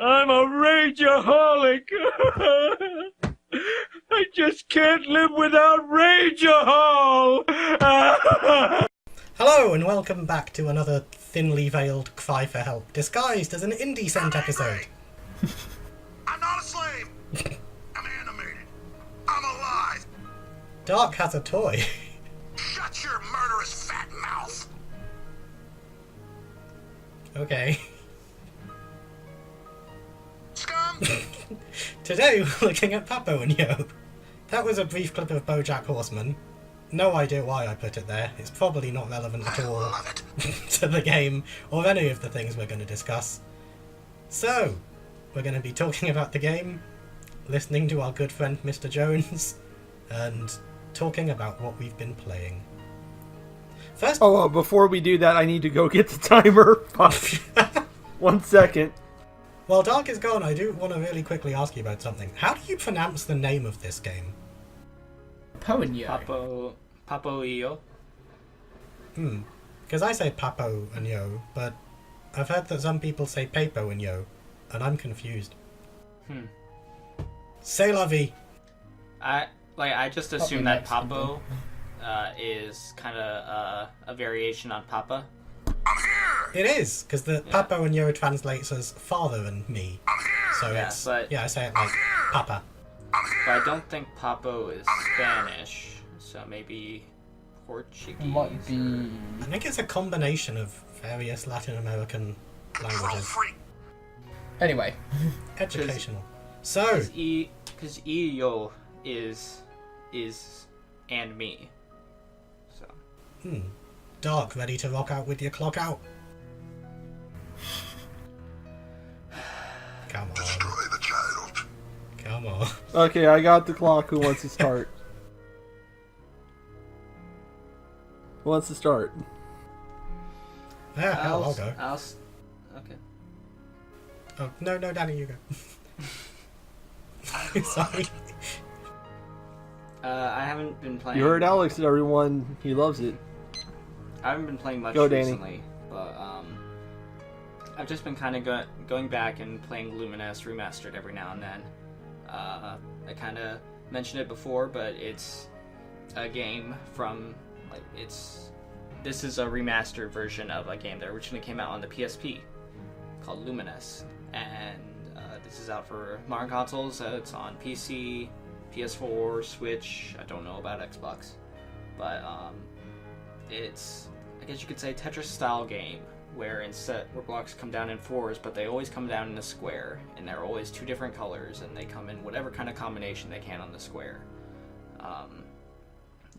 I'm a rageaholic. I just can't live without Rageahol. Hello and welcome back to another thinly veiled cry for help disguised as an IndieCent episode. I'm not a slave. I'm animated. I'm alive. Dark has a toy. Shut your murderous fat mouth. Okay. Scum. Today we're looking at Papo and Yo. That was a brief clip of BoJack Horseman. No idea why I put it there. It's probably not relevant at all Love it. to the game or any of the things we're going to discuss. So, we're going to be talking about the game, listening to our good friend Mr. Jones, and talking about what we've been playing. First, before we do that, I need to go get the timer. 1 second. while Dark is gone, I do want to really quickly ask you about something. How do you pronounce the name of this game? Papo Yo. Papo Yo. Because I say Papo and Yo, but I've heard that some people say Papo and Yo, and I'm confused. C'est la vie. I just assume that Papo is kind of a variation on Papa. I'm here. It is, because the Papo and Yo translates as father and me. I'm here. So Yeah, it's, but- I say it like Papa. I'm here. But I don't think Papo is Spanish, so maybe Portuguese. Might be. I think it's a combination of various Latin American Control languages. freak. Anyway, Educational. So, Because Iyo is and me. So Dark, ready to rock out with your clock out? Come on. Destroy the child. Come on. Okay, I got the clock. Who wants to start? Who wants to start? Yeah, hell, I'll go. Okay. Oh, no, Danny, you go. Sorry. I haven't been playing. You heard Alex, everyone. He loves it. I haven't been playing much Go, Danny. recently, but I've just been kind of going back and playing Luminous Remastered every now and then. I kind of mentioned it before, but it's a game from this is a remastered version of a game that originally came out on the PSP called Luminous, and this is out for modern consoles. It's on PC, PS4, Switch. I don't know about Xbox, but it's, I guess you could say, Tetris style game where blocks come down in fours, but they always come down in a square, and they're always two different colors, and they come in whatever kind of combination they can on the square.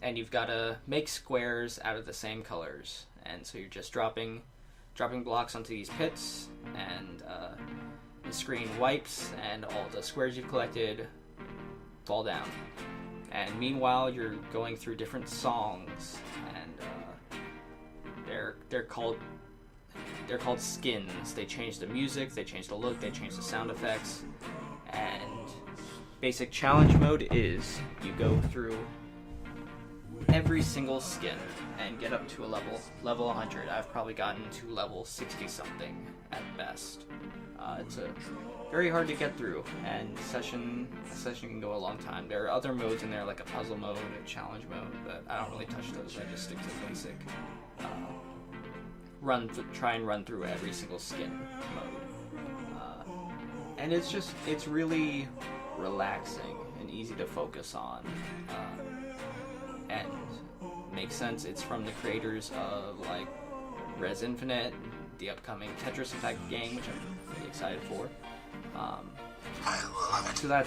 And you've got to make squares out of the same colors, and so you're just dropping blocks onto these pits, and the screen wipes, and all the squares you've collected fall down. And meanwhile, you're going through different songs, and they're called skins. They change the music, they change the look, they change the sound effects. And basic challenge mode is you go through every single skin and get up to a level 100. I've probably gotten to level 60 something at best. It's very hard to get through, and a session can go a long time. There are other modes in there, like a puzzle mode, a challenge mode, but I don't really touch those. I just stick to the basic try and run through every single skin mode. And it's really relaxing and easy to focus on, and makes sense. It's from the creators of like Res Infinite, the upcoming Tetris Effect game, which I'm really excited for. I love it. So that,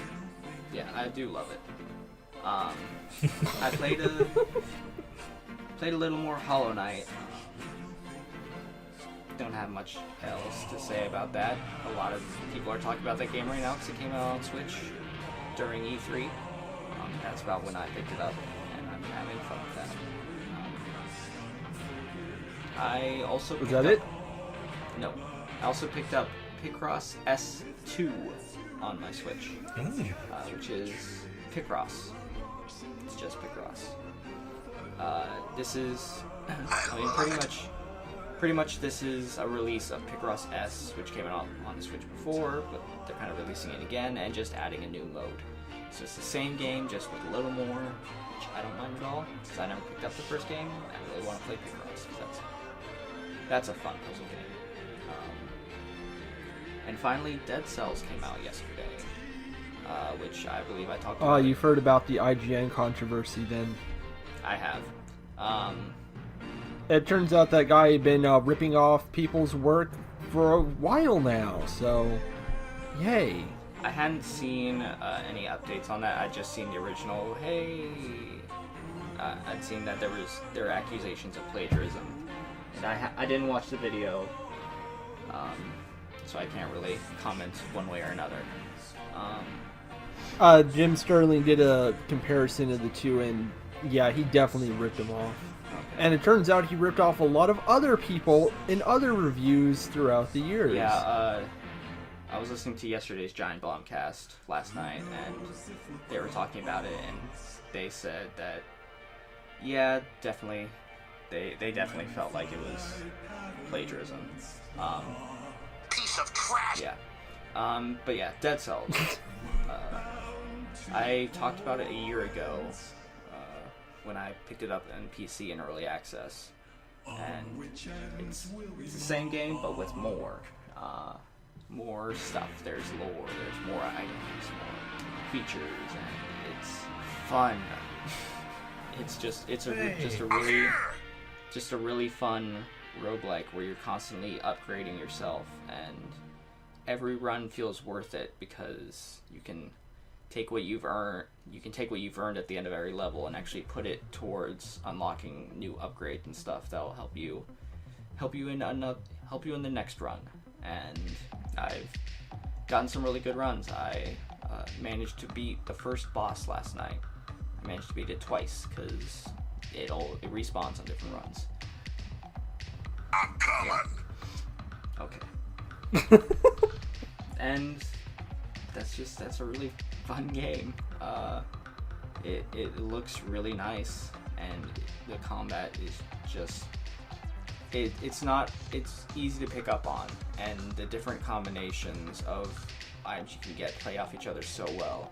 yeah, I do love it. I played a little more Hollow Knight. Don't have much else to say about that. A lot of people are talking about that game right now because it came out on Switch during E3. That's about when I picked it up, and I'm having fun with that. I also Was that it? No. I also picked up Picross S2 on my Switch, which is Picross. It's just Picross. This is, I mean, pretty much pretty much this is a release of Picross S, which came out on the Switch before, but they're kind of releasing it again and just adding a new mode. So it's the same game, just with a little more, which I don't mind at all, because I never picked up the first game. I really want to play Picross, because that's a fun puzzle game. And finally, Dead Cells came out yesterday, which I believe I talked about. Oh, you've heard about the IGN controversy then. I have. It turns out that guy had been ripping off people's work for a while now, so yay. I hadn't seen any updates on that. I'd just seen the original, hey... I'd seen that there were accusations of plagiarism. And I didn't watch the video, so I can't really comment one way or another. Jim Sterling did a comparison of the two, and yeah, he definitely ripped him off. Okay. And it turns out he ripped off a lot of other people in other reviews throughout the years. Yeah, I was listening to yesterday's Giant Bomb cast last night, and they were talking about it, and they said that, yeah, definitely, they definitely felt like it was plagiarism. Piece of trash. Yeah. But yeah, Dead Cells. I talked about it a year ago when I picked it up in PC in early access, and it's the same game but with more stuff. There's lore, there's more items, more features, and it's fun. It's a really fun roguelike where you're constantly upgrading yourself, and every run feels worth it because you can take what you've earned at the end of every level and actually put it towards unlocking new upgrades and stuff that'll help you in the next run. And I've gotten some really good runs. I managed to beat the first boss last night. I managed to beat it twice because it respawns on different runs. I'm coming. Okay. And that's a really fun game. It looks really nice, and the combat is just it's easy to pick up on, and the different combinations of items you can get play off each other so well.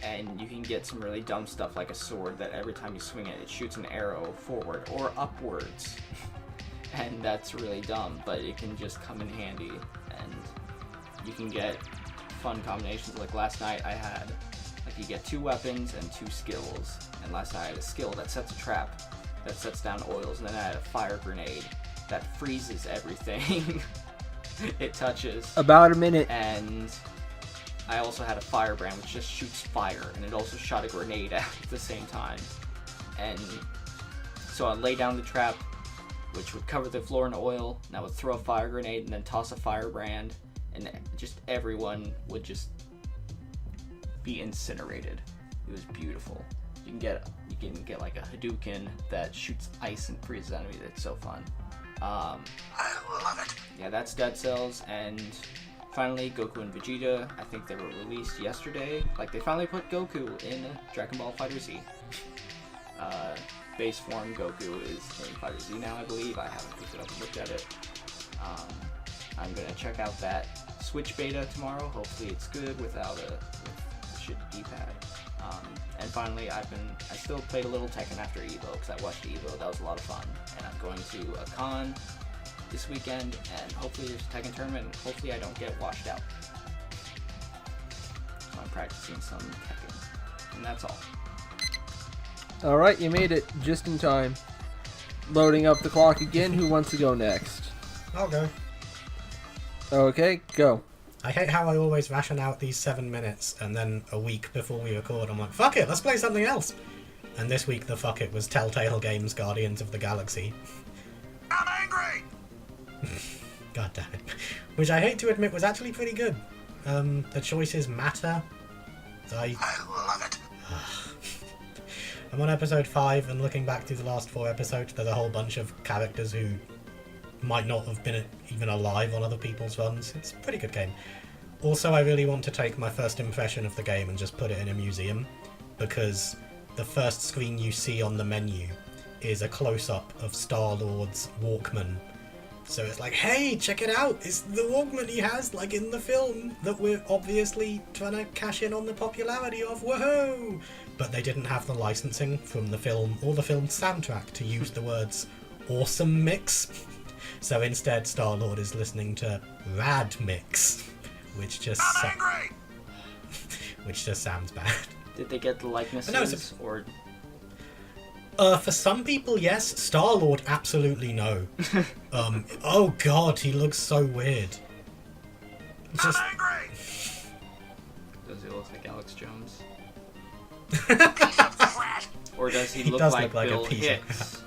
And you can get some really dumb stuff like a sword that every time you swing it, it shoots an arrow forward or upwards. And that's really dumb, but it can just come in handy, and you can get fun combinations. Like last night I had, you get 2 weapons and 2 skills, and last night I had a skill that sets a trap that sets down oils, and then I had a fire grenade that freezes everything it touches. About a minute. And I also had a firebrand which just shoots fire, and it also shot a grenade out at the same time. And so I lay down the trap, which would cover the floor in oil, and I would throw a fire grenade and then toss a firebrand, and just everyone would just be incinerated. It was beautiful. You can get like a Hadouken that shoots ice and freezes enemies. It's so fun. I love it. Yeah, that's Dead Cells. And finally, Goku and Vegeta. I think they were released yesterday. Like, they finally put Goku in Dragon Ball FighterZ. Base form Goku is in FighterZ now, I believe. I haven't picked it up and looked at it. I'm gonna check out that Switch beta tomorrow. Hopefully it's good without a shit D-pad. And finally, I still played a little Tekken after Evo, because I watched Evo. That was a lot of fun. And I'm going to a con this weekend, and hopefully there's a Tekken tournament, and hopefully I don't get washed out. So I'm practicing some Tekken. And that's all. Alright, you made it just in time. Loading up the clock again. Who wants to go next? I'll go. Okay, go. I hate how I always ration out these 7 minutes, and then a week before we record I'm like, fuck it, let's play something else. And this week the fuck it was Telltale Games Guardians of the Galaxy. I'm angry. God damn it. Which I hate to admit was actually pretty good. The choices matter. I love it. I'm on episode 5, and looking back through the last 4 episodes, there's a whole bunch of characters who might not have been even alive on other people's runs. It's a pretty good game. Also, I really want to take my first impression of the game and just put it in a museum, because the first screen you see on the menu is a close-up of Star-Lord's Walkman So it's like, hey, check it out, it's the augment he has, like in the film, that we're obviously trying to cash in on the popularity of, woohoo! But they didn't have the licensing from the film or the film's soundtrack to use the words awesome mix. So instead, Star-Lord is listening to rad mix, which just sounds bad. Did they get the likenesses, No, or... For some people, yes. Star-Lord, absolutely no. Oh god, he looks so weird. Just... Does he look like Alex Jones? Or does he look does like look like a Bill piece of Hicks?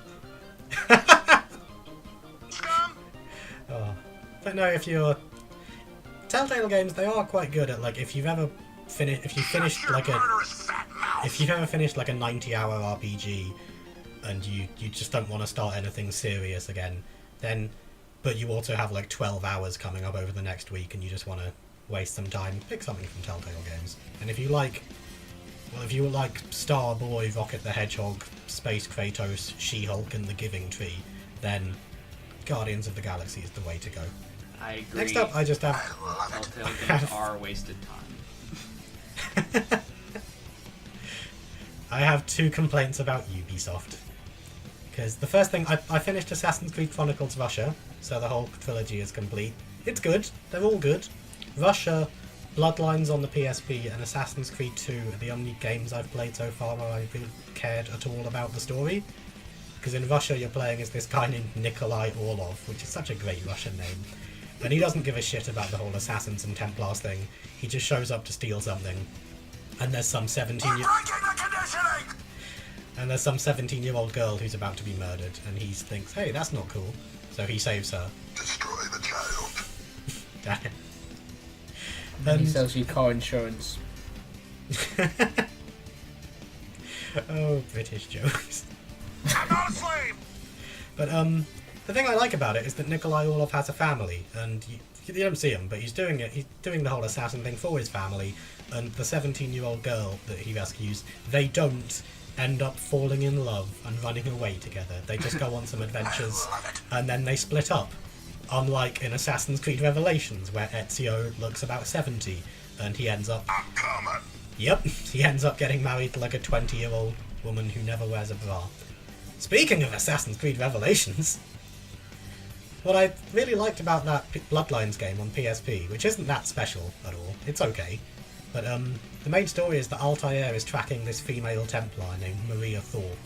Oh. But no, if you're... Telltale games, they are quite good at, like, if you've ever finished like a 90-hour RPG and you just don't want to start anything serious again, then, but you also have like 12 hours coming up over the next week and you just want to waste some time, pick something from Telltale games. And if you like Starboy, Rocket the Hedgehog, Space Kratos, She-Hulk and the Giving Tree, then Guardians of the Galaxy is the way to go. I agree. Next up, I just have... Telltale games are wasted time. I have two complaints about Ubisoft. Because the first thing, I finished Assassin's Creed Chronicles Russia, so the whole trilogy is complete. It's good, they're all good. Russia, Bloodlines on the PSP, and Assassin's Creed 2 are the only games I've played so far where I really cared at all about the story. Because in Russia you're playing as this guy named Nikolai Orlov, which is such a great Russian name. And he doesn't give a shit about the whole Assassins and Templars thing. He just shows up to steal something. And there's some 17-year-old girl who's about to be murdered, and he thinks, hey, that's not cool. So he saves her. Destroy the child. Damn it. And he sells you car insurance. Oh, British jokes. I'm not a slave. But the thing I like about it is that Nikolai Orlov has a family, and you don't see him, but he's doing the whole assassin thing for his family, and the 17-year-old girl that he rescues, they don't end up falling in love and running away together. They just go on some adventures, and then they split up. Unlike in Assassin's Creed Revelations, where Ezio looks about 70, and he ends up... I'm coming. Yep, he ends up getting married to like a 20-year-old woman who never wears a bra. Speaking of Assassin's Creed Revelations, what I really liked about that Bloodlines game on PSP, which isn't that special at all, it's okay, but the main story is that Altair is tracking this female Templar named Maria Thorpe,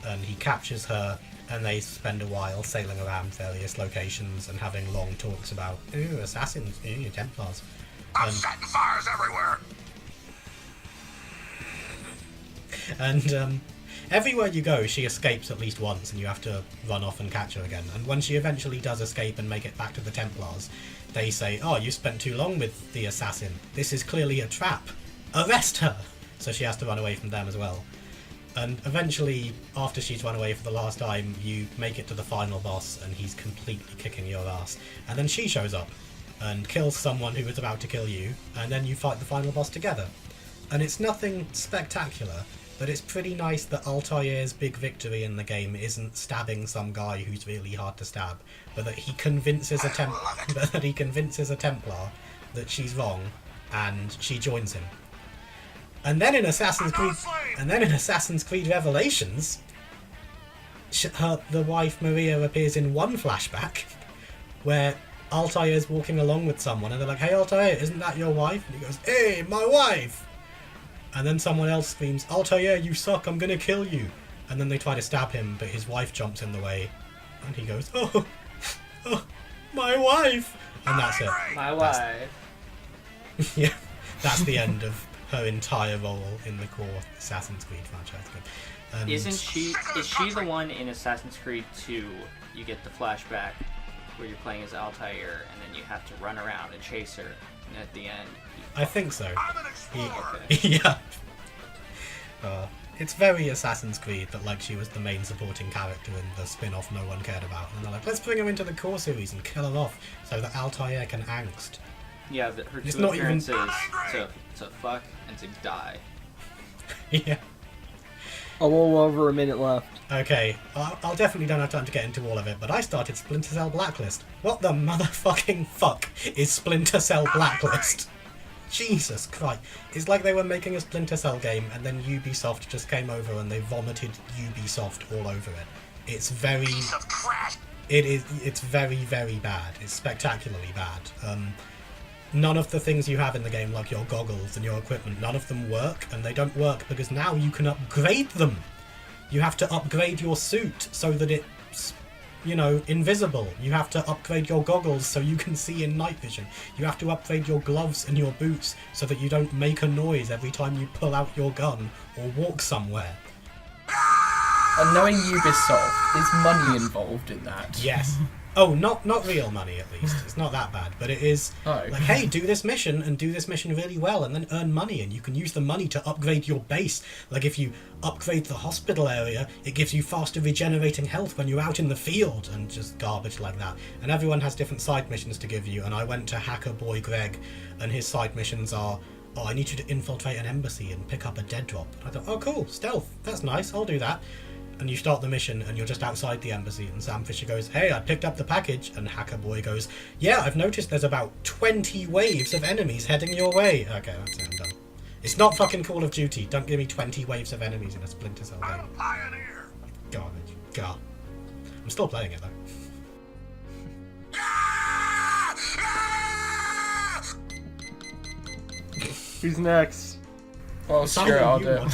and he captures her, and they spend a while sailing around various locations and having long talks about, ooh, assassins, ooh, Templars. I'm setting fires everywhere. And everywhere you go, she escapes at least once, and you have to run off and catch her again. And when she eventually does escape and make it back to the Templars, they say, oh, you spent too long with the assassin. This is clearly a trap. Arrest her! So she has to run away from them as well. And eventually, after she's run away for the last time, you make it to the final boss, and he's completely kicking your ass. And then she shows up and kills someone who was about to kill you, and then you fight the final boss together. And it's nothing spectacular, but it's pretty nice that Altair's big victory in the game isn't stabbing some guy who's really hard to stab, but that he convinces a Templar that she's wrong, and she joins him. And then in Assassin's Creed Revelations, the wife Maria appears in one flashback, where Altair's walking along with someone, and they're like, "Hey Altair, isn't that your wife?" And he goes, "Hey, my wife!" And then someone else screams, "Altair, you suck, I'm gonna kill you." And then they try to stab him, but his wife jumps in the way, and he goes, "Oh, my wife!" And that's it. My wife. Yeah, that's the end of her entire role in the core Assassin's Creed franchise. And Is she the one in Assassin's Creed 2, you get the flashback where you're playing as Altair and then you have to run around and chase her, and at the end... I think so. I'm an explorer. Yeah. It's very Assassin's Creed that like she was the main supporting character in the spin-off no one cared about. And they're like, let's bring her into the core series and kill her off so that Altair can angst. Yeah, her It's two not appearances to fuck and to die. Yeah. A little over a minute left. Okay, I'll definitely don't have time to get into all of it, but I started Splinter Cell Blacklist. What the motherfucking fuck is Splinter Cell Blacklist? Jesus Christ. It's like they were making a Splinter Cell game and then Ubisoft just came over and they vomited Ubisoft all over it. It's very... Piece of trash. It's very, very bad. It's spectacularly bad. None of the things you have in the game, like your goggles and your equipment, none of them work, and they don't work because now you can upgrade them. You have to upgrade your suit so that it's, you know, invisible. You have to upgrade your goggles so you can see in night vision. You have to upgrade your gloves and your boots so that you don't make a noise every time you pull out your gun or walk somewhere. And knowing Ubisoft, is money involved in that? Yes. Oh, not real money, at least. It's not that bad. But it is like, hey, do this mission and do this mission really well and then earn money. And you can use the money to upgrade your base. Like if you upgrade the hospital area, it gives you faster regenerating health when you're out in the field and just garbage like that. And everyone has different side missions to give you. And I went to Hacker Boy Greg and his side missions are, oh, I need you to infiltrate an embassy and pick up a dead drop. And I thought, oh, cool, stealth. That's nice. I'll do that. And you start the mission and you're just outside the embassy and Sam Fisher goes, hey, I picked up the package, and Hacker Boy goes, yeah, I've noticed there's about 20 waves of enemies heading your way. Okay, that's it, I'm done. It's not fucking Call of Duty. Don't give me 20 waves of enemies in a Splinter Cell I'm game. a pioneer. Garbage. God. I'm still playing it though. Ah! Ah! Who's next? Well, screw it, I'll do it.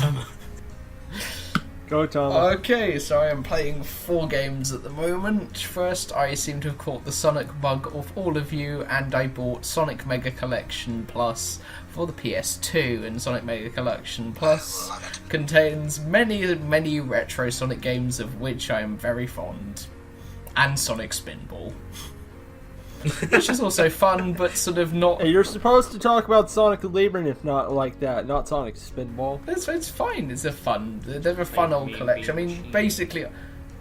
Go, Tom. Okay, so I am playing 4 games at the moment. First, I seem to have caught the Sonic bug of all of you, and I bought Sonic Mega Collection Plus for the PS2, and Sonic Mega Collection Plus contains many, many retro Sonic games of which I am very fond. And Sonic Spinball. Which is also fun, but sort of not... Hey, you're supposed to talk about Sonic the Labyrinth, if not like that, not Sonic Spinball. It's fine. It's a fun. They're a fun old collection. I mean, basically,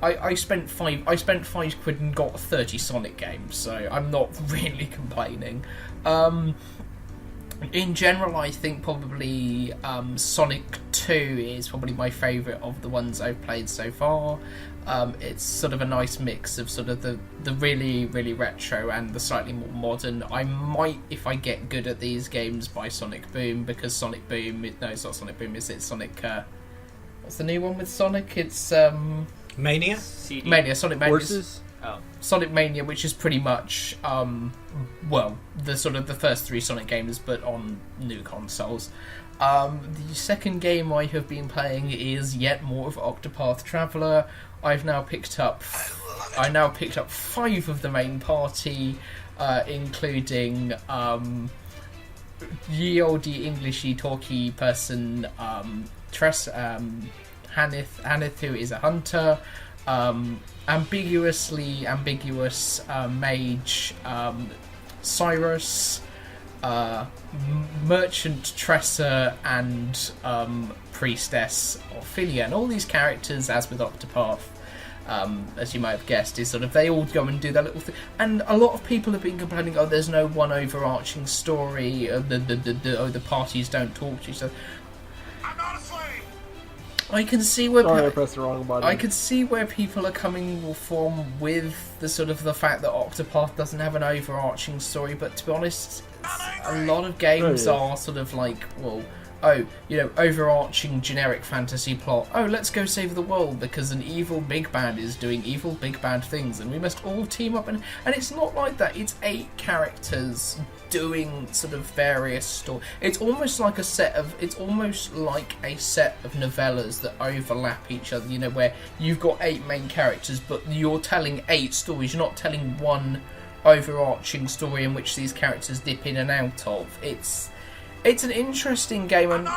I spent £5 and got 30 Sonic games, so I'm not really complaining. In general, I think probably Sonic 2 is probably my favourite of the ones I've played so far. It's sort of a nice mix of sort of the really, really retro and the slightly more modern. I might, if I get good at these games, buy Sonic Boom, because Sonic Boom... No, it's not Sonic Boom, is it? Sonic... what's the new one with Sonic? It's... Mania? CD. Mania, Sonic Mania. Horses? Oh. Sonic Mania, which is pretty much, well, the sort of the first 3 Sonic games, but on new consoles. The second game I have been playing is yet more of Octopath Traveler. I've now picked up 5 of the main party, including ye olde Englishy talky person, Hanith, who is a hunter, ambiguously ambiguous mage, Cyrus, merchant Tressa, and priestess Ophelia. And all these characters, as with Octopath, as you might have guessed, is sort of they all go and do their little thing. And a lot of people have been complaining, oh, there's no one overarching story, the parties don't talk to each other. I'm not a slave. I can see where Sorry, I pressed the wrong button. I could see where people are coming from with the sort of the fact that Octopath doesn't have an overarching story, but to be honest, a lot of games are sort of like, well, oh, you know, overarching generic fantasy plot. Oh, let's go save the world because an evil big bad is doing evil big bad things and we must all team up. And it's not like that. It's 8 characters doing sort of various stories. It's almost like a set of novellas that overlap each other, you know, where you've got 8 main characters, but you're telling 8 stories. You're not telling one overarching story in which these characters dip in and out of. It's an interesting game, and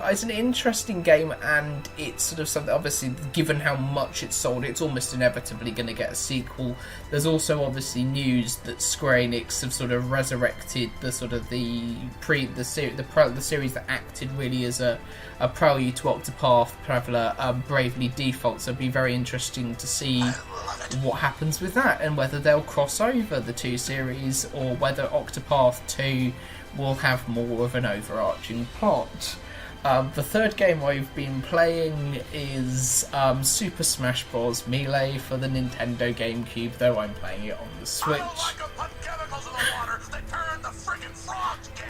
it's an interesting game, and it's sort of something. Obviously, given how much it's sold, it's almost inevitably going to get a sequel. There's also obviously news that Square Enix have sort of resurrected the sort of the series that acted really as a prelude to Octopath Traveler, Bravely Default. So it'd be very interesting to see what happens with that, and whether they'll cross over the 2 series, or whether Octopath 2 will have more of an overarching plot. The third game I've been playing is Super Smash Bros. Melee for the Nintendo GameCube, though I'm playing it on the Switch. I don't like to put chemicals in the water that turn the friggin' frogs gay.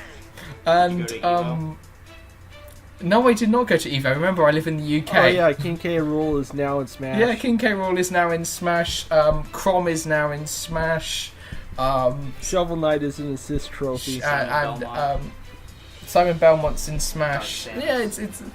And Did you go to Evo? no, I did not go to Evo. Remember, I live in the UK. Oh yeah, King K. Rool is now in Smash. Yeah, King K. Rool is now in Smash. Crom is now in Smash. Shovel Knight is an assist trophy. And Belmont. Simon Belmont's in Smash. Dark Samus.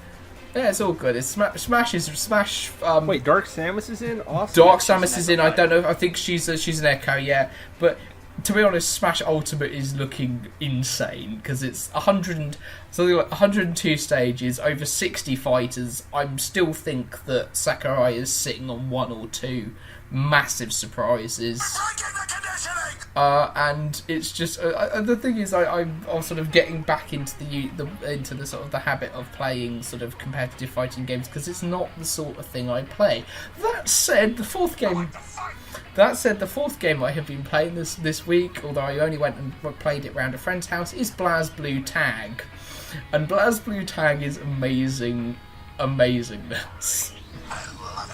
Yeah, it's all good. It's Smash is Smash. Wait, Dark Samus is in? Awesome. Dark she's an Samus is Echo in. I don't fighter. know. I think she's an Echo. Yeah, but to be honest, Smash Ultimate is looking insane because it's 102 stages, over 60 fighters. I still think that Sakurai is sitting on one or two massive surprises. Breaking the conditioning! And it's just the thing is, I'm sort of getting back into the sort of the habit of playing sort of competitive fighting games because it's not the sort of thing I play. That said, the fourth game I have been playing this week, although I only went and played it round a friend's house, is BlazBlue Tag, and BlazBlue Tag is amazingness.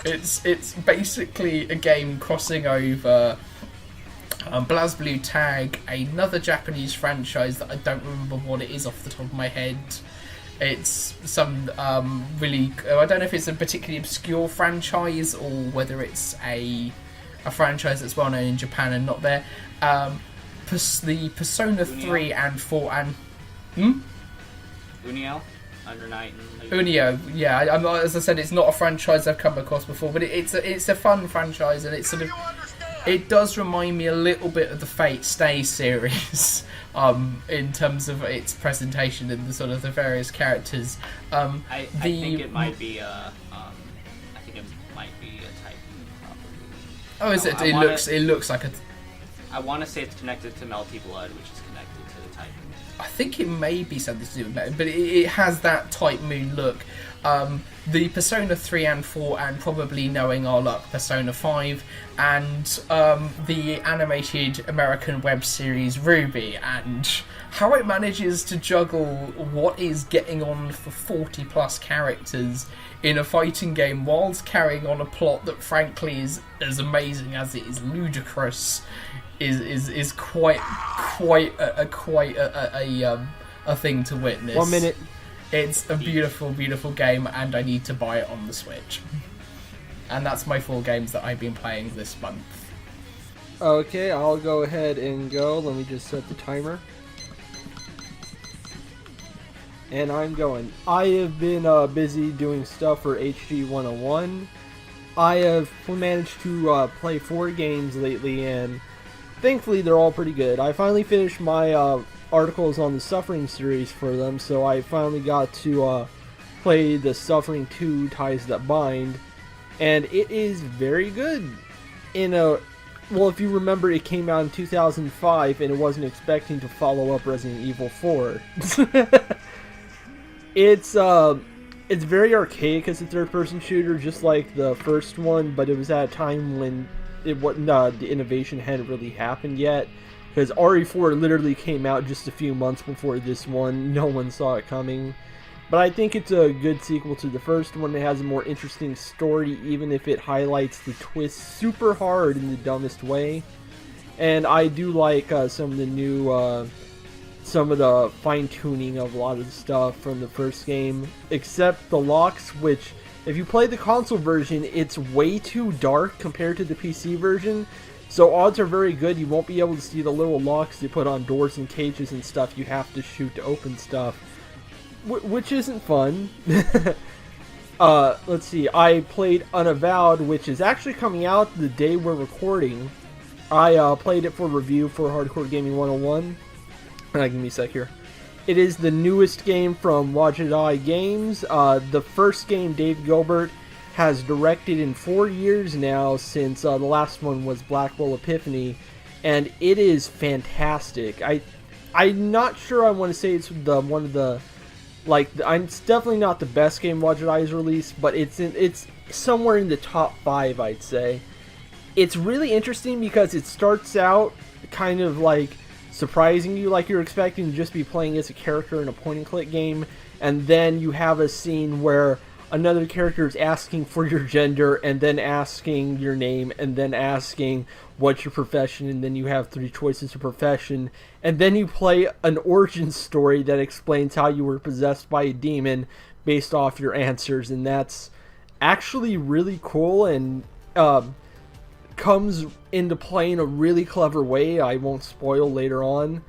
It's basically a game crossing over BlazBlue Tag, another Japanese franchise that I don't remember what it is off the top of my head. It's some really... I don't know if it's a particularly obscure franchise or whether it's a franchise that's well known in Japan and not there. The Persona 3 and 4 and... Unio? Under Night and Unio, yeah. As I said, it's not a franchise I've come across before, but it's a fun franchise, and it's sort of... It does remind me a little bit of the Fate Stay series, in terms of its presentation and the sort of the various characters. I think it might be a Titan property. Oh, is it? I It wanna- looks like a... I want to say it's connected to Melty Blood, which is connected to the Titan. I think it may be something to do with that, but it has that Type Moon look. The Persona 3 and 4, and probably knowing our luck, Persona 5, and the animated American web series Ruby, and how it manages to juggle what is getting on for 40 plus characters in a fighting game whilst carrying on a plot that frankly is as amazing as it is ludicrous is quite a thing to witness. 1 minute. It's a beautiful, beautiful game, and I need to buy it on the Switch. And that's my 4 games that I've been playing this month. Okay, I'll go ahead and go. Let me just set the timer. And I'm going. I have been busy doing stuff for HG 101. I have managed to play 4 games lately, and thankfully they're all pretty good. I finally finished my articles on the Suffering series for them, so I finally got to play the Suffering 2 Ties That Bind, and it is very good. Well, if you remember, it came out in 2005, and it wasn't expecting to follow up Resident Evil 4. It's very archaic as a third-person shooter, just like the first one, but it was at a time when the innovation hadn't really happened yet. Because RE4 literally came out just a few months before this one. No one saw it coming. But I think it's a good sequel to the first one. It has a more interesting story, even if it highlights the twist super hard in the dumbest way. And I do like some of the new... some of the fine-tuning of a lot of the stuff from the first game. Except the locks, which... If you play the console version, it's way too dark compared to the PC version. So odds are very good you won't be able to see the little locks they put on doors and cages and stuff you have to shoot to open stuff. Which isn't fun. Let's see, I played Unavowed, which is actually coming out the day we're recording. I played it for review for Hardcore Gaming 101. Give me a sec here. It is the newest game from Wajidai Games. The first game Dave Gilbert has directed in 4 years now, since the last one was Blackwell Epiphany, and it is fantastic. I'm not sure I want to say it's one of the it's definitely not the best game Wajidai has released, but it's somewhere in the top 5, I'd say. It's really interesting because it starts out kind of like surprising you, like you're expecting to just be playing as a character in a point and click game, and then you have a scene where another character is asking for your gender, and then asking your name, and then asking what's your profession, and then you have 3 choices of profession, and then you play an origin story that explains how you were possessed by a demon based off your answers, and that's actually really cool, and comes into play in a really clever way. I won't spoil later on.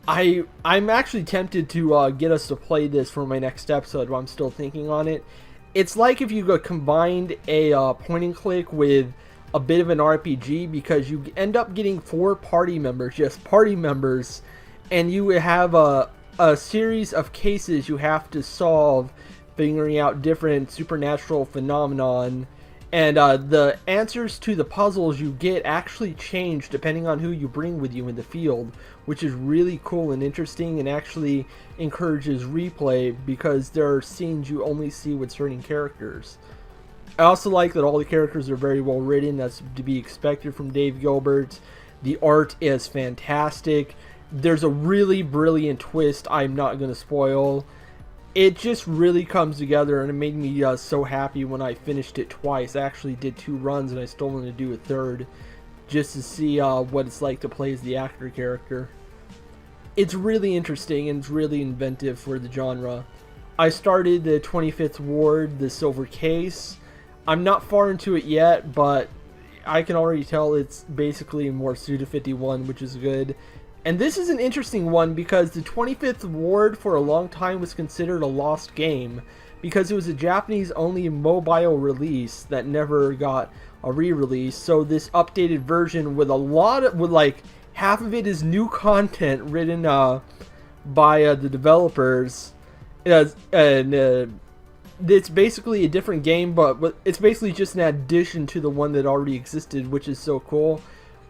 I'm actually tempted to get us to play this for my next episode, but I'm still thinking on it. It's like if you combined a point and click with a bit of an RPG, because you end up getting 4 party members, just party members, and you have a series of cases you have to solve, figuring out different supernatural phenomenon, and the answers to the puzzles you get actually change depending on who you bring with you in the field, which is really cool and interesting, and actually encourages replay because there are scenes you only see with certain characters. I also like that all the characters are very well written. That's to be expected from Dave Gilbert. The art is fantastic. There's a really brilliant twist I'm not going to spoil. It just really comes together, and it made me so happy when I finished it twice. I actually did 2 runs, and I still want to do a third, just to see what it's like to play as the actor character. It's really interesting, and it's really inventive for the genre. I started the 25th Ward, the Silver Case. I'm not far into it yet, but I can already tell it's basically more Suda 51, which is good. And this is an interesting one because the 25th Ward for a long time was considered a lost game because it was a Japanese-only mobile release that never got a re-release. So this updated version with like half of it is new content written by the developers, and it's basically a different game, but it's basically just an addition to the one that already existed, which is so cool.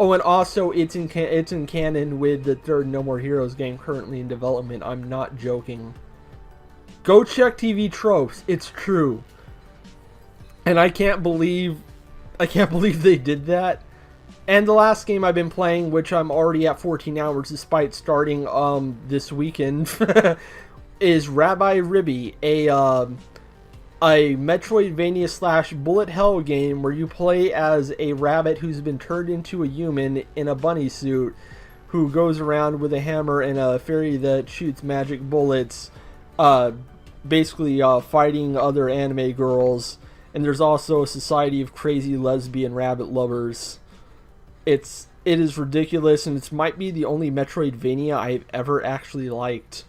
Oh, and also it's in canon with the 3rd No More Heroes game currently in development. I'm not joking. Go check TV Tropes. It's true. And I can't believe they did that. And the last game I've been playing, which I'm already at 14 hours despite starting this weekend, is Rabbi Ribby, a Metroidvania / bullet hell game where you play as a rabbit who's been turned into a human in a bunny suit, who goes around with a hammer and a fairy that shoots magic bullets, basically fighting other anime girls. And there's also a society of crazy lesbian rabbit lovers. It is ridiculous, and it might be the only Metroidvania I've ever actually liked.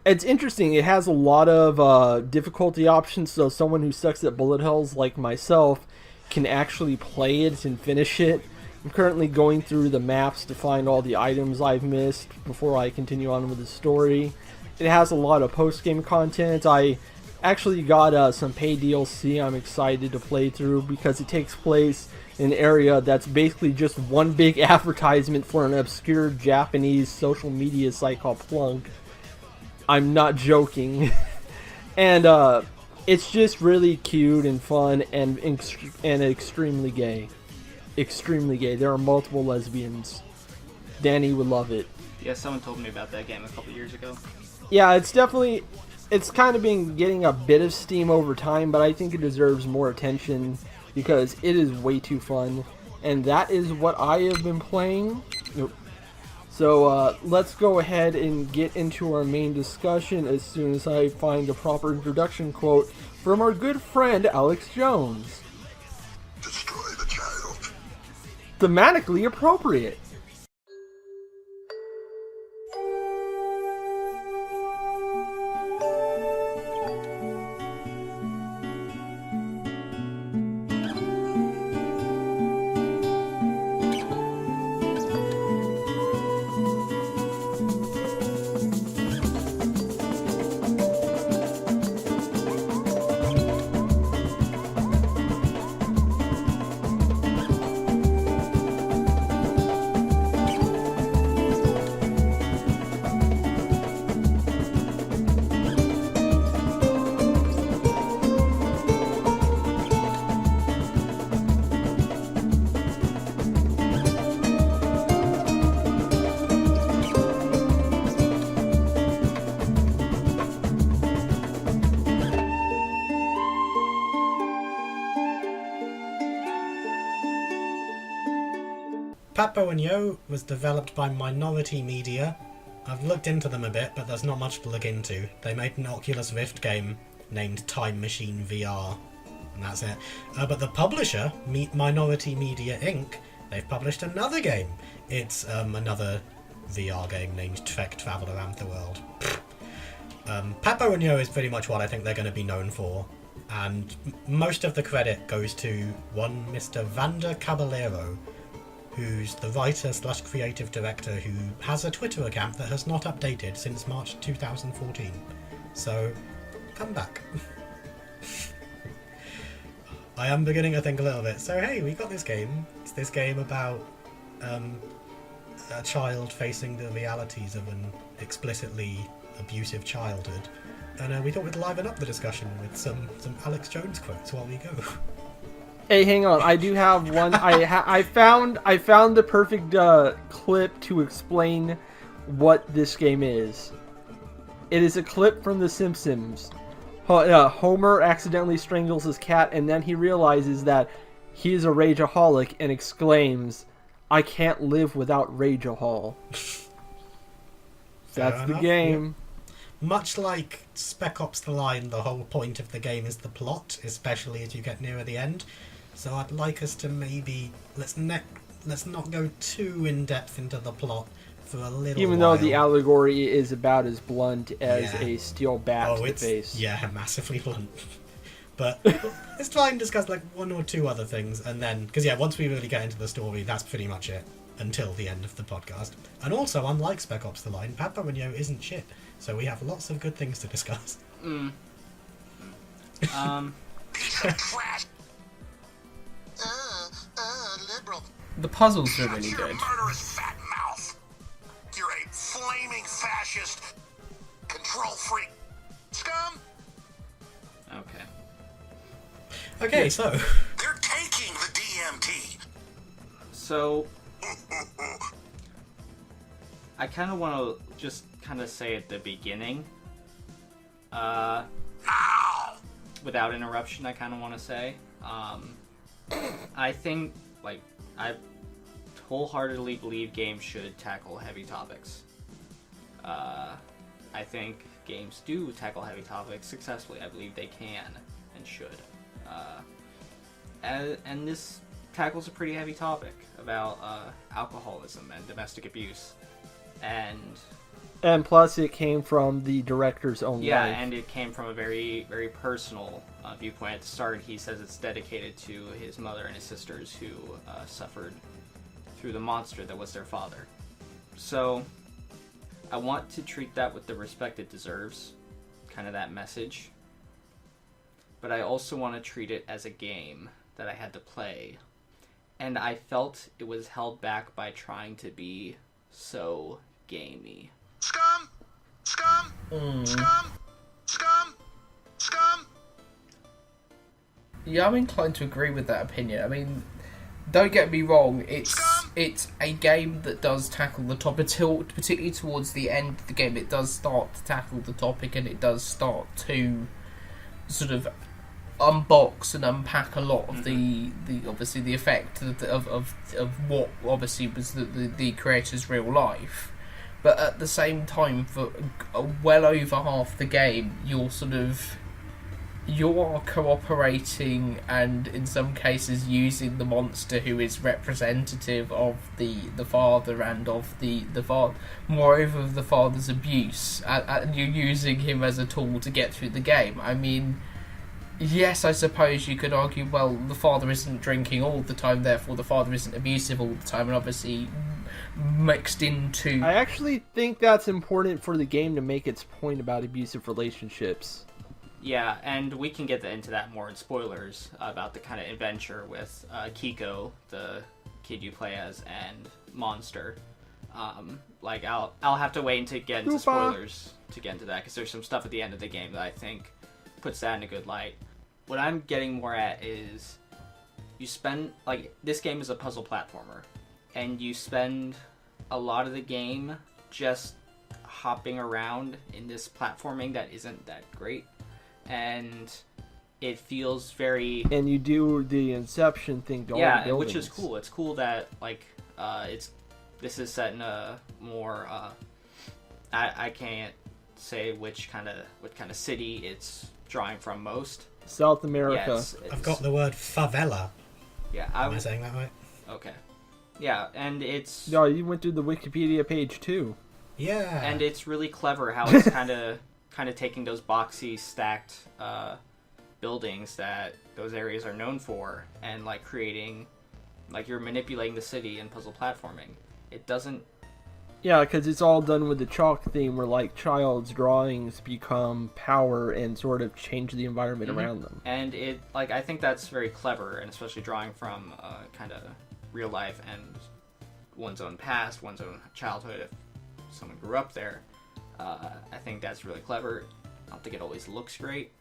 It's interesting. It has a lot of difficulty options, so someone who sucks at bullet hells like myself can actually play it and finish it. I'm currently going through the maps to find all the items I've missed before I continue on with the story. It has a lot of post-game content. I actually got some paid DLC I'm excited to play through because it takes place in an area that's basically just one big advertisement for an obscure Japanese social media site called Plunk. I'm not joking. And it's just really cute and fun and extremely gay. Extremely gay. There are multiple lesbians. Danny would love it. Yeah, someone told me about that game a couple years ago. Yeah, it's kind of been getting a bit of steam over time, but I think it deserves more attention because it is way too fun. And that is what I have been playing. Nope. So let's go ahead and get into our main discussion as soon as I find a proper introduction quote from our good friend Alex Jones. Destroy the child. Thematically appropriate. Papo Yo was developed by Minority Media. I've looked into them a bit, but there's not much to look into. They made an Oculus Rift game named Time Machine VR, and that's it. But the publisher, Minority Media Inc., they've published another game. It's another VR game named Trek Travel Around the World. Papo Yo is pretty much what I think they're going to be known for, and most of the credit goes to one Mr. Vander Caballero, who's the writer/creative director who has a Twitter account that has not updated since March 2014. So, come back. I am beginning to think a little bit. So hey, we got this game. It's this game about a child facing the realities of an explicitly abusive childhood. And we thought we'd liven up the discussion with some Alex Jones quotes while we go. Hey, hang on. I do have one. I found the perfect clip to explain what this game is. It is a clip from The Simpsons. Homer accidentally strangles his cat, and then he realizes that he is a rageaholic and exclaims, "I can't live without Rageahol." That's the game. Yeah. Much like Spec Ops: The Line, the whole point of the game is the plot, especially as you get nearer the end. So I'd like us to maybe let's not go too in depth into the plot for a little. Even while. though the allegory is about as blunt as a steel bat to the face. Yeah, massively blunt. But let's try and discuss like one or two other things, and then because once we really get into the story, that's pretty much it until the end of the podcast. And also, unlike Spec Ops: The Line, Papo Yo isn't shit, so we have lots of good things to discuss. Piece of trash. Liberal. The puzzles are really Shut good. your murderous fat mouth. You're a flaming fascist, control freak, scum. Okay, so They're taking the DMT. So, I kind of want to just kind of say at the beginning, Ow! without interruption, I kind of want to say, I think, like, I wholeheartedly believe games should tackle heavy topics. I think games do tackle heavy topics successfully. I believe they can and should. And this tackles a pretty heavy topic about alcoholism and domestic abuse. And plus, it came from the director's own Yeah, life. and it came from a very, very personal viewpoint. At the start, he says it's dedicated to his mother and his sisters who suffered through the monster that was their father. So, I want to treat that with the respect it deserves, kind of that message. But I also want to treat it as a game that I had to play. And I felt it was held back by trying to be so gamey. Scum! Scum! Scum! Scum! Scum! Yeah, I'm inclined to agree with that opinion. I mean, don't get me wrong, it's a game that does tackle the topic, particularly towards the end of the game. It does start to tackle the topic, and it does start to sort of unbox and unpack a lot of the obviously the effect of what obviously was the creator's real life. But at the same time, for well over half the game, you are cooperating and in some cases using the monster who is representative of the father and of the father, moreover the father's abuse, and you're using him as a tool to get through the game. I mean, yes, I suppose you could argue, well, the father isn't drinking all the time, therefore the father isn't abusive all the time, and obviously mixed into... I actually think that's important for the game to make its point about abusive relationships. Yeah, and we can get into that more in spoilers about the kind of adventure with Kiko, the kid you play as, and Monster. Like, I'll have to wait to get into spoilers to get into that, because there's some stuff at the end of the game that I think puts that in a good light. What I'm getting more at is you spend, like, this game is a puzzle platformer, and you spend a lot of the game just hopping around in this platforming that isn't that great. And it feels very... And you do the Inception thing to all the buildings. Which is cool. It's cool that, like, This is set in a more I can't say what kind of city it's drawing from most. South America. Yeah, it's, I've got the word favela. Yeah, Am I saying that right? Okay. Yeah, and it's No, you went through the Wikipedia page too. Yeah. and it's really clever how it's kind of taking those boxy stacked buildings that those areas are known for and like creating like you're manipulating the city in puzzle platforming. It doesn't Yeah, because it's all done with the chalk theme where, like, child's drawings become power and sort of change the environment around them. And it, like, I think that's very clever, and especially drawing from kind of real life and one's own past, one's own childhood, if someone grew up there. I think that's really clever. I don't think it always looks great.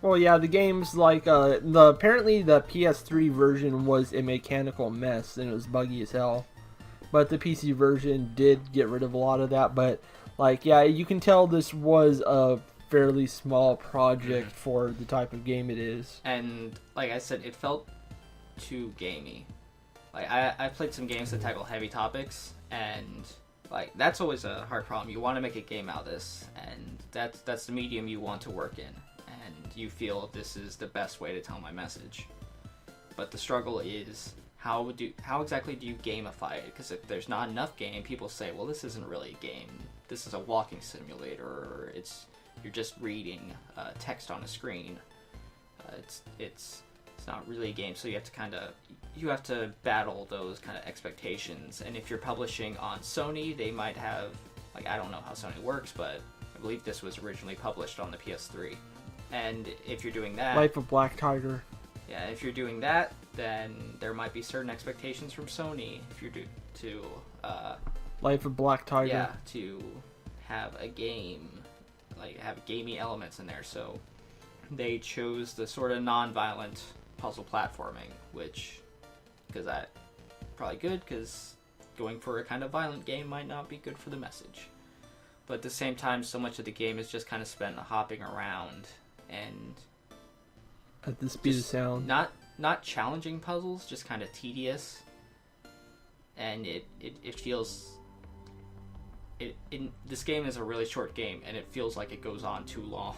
Well, yeah, the game's like, apparently the PS3 version was a mechanical mess and it was buggy as hell. But the PC version did get rid of a lot of that, but, like, yeah, you can tell this was a fairly small project for the type of game it is. And, like I said, it felt too gamey. Like, I played some games that tackle heavy topics, and, like, that's always a hard problem. You want to make a game out of this, and that's the medium you want to work in. And you feel this is the best way to tell my message. But the struggle is, how exactly do you gamify it? Because if there's not enough game, people say, well, this isn't really a game. This is a walking simulator, or you're just reading text on a screen. It's not really a game, so you have to battle those kind of expectations. And if you're publishing on Sony, they might have, like, I don't know how Sony works, but I believe this was originally published on the PS3. And if you're doing that, Life of Black Tiger. yeah, if you're doing that, then there might be certain expectations from Sony if you're Life of Black Tiger. yeah, to have a game, like have gamey elements in there. So they chose the sort of non-violent puzzle platforming, because that probably good, because going for a kind of violent game might not be good for the message. But at the same time, so much of the game is just kind of spent hopping around and At the speed of sound. not challenging puzzles, just kind of tedious. And it feels this game is a really short game, and it feels like it goes on too long.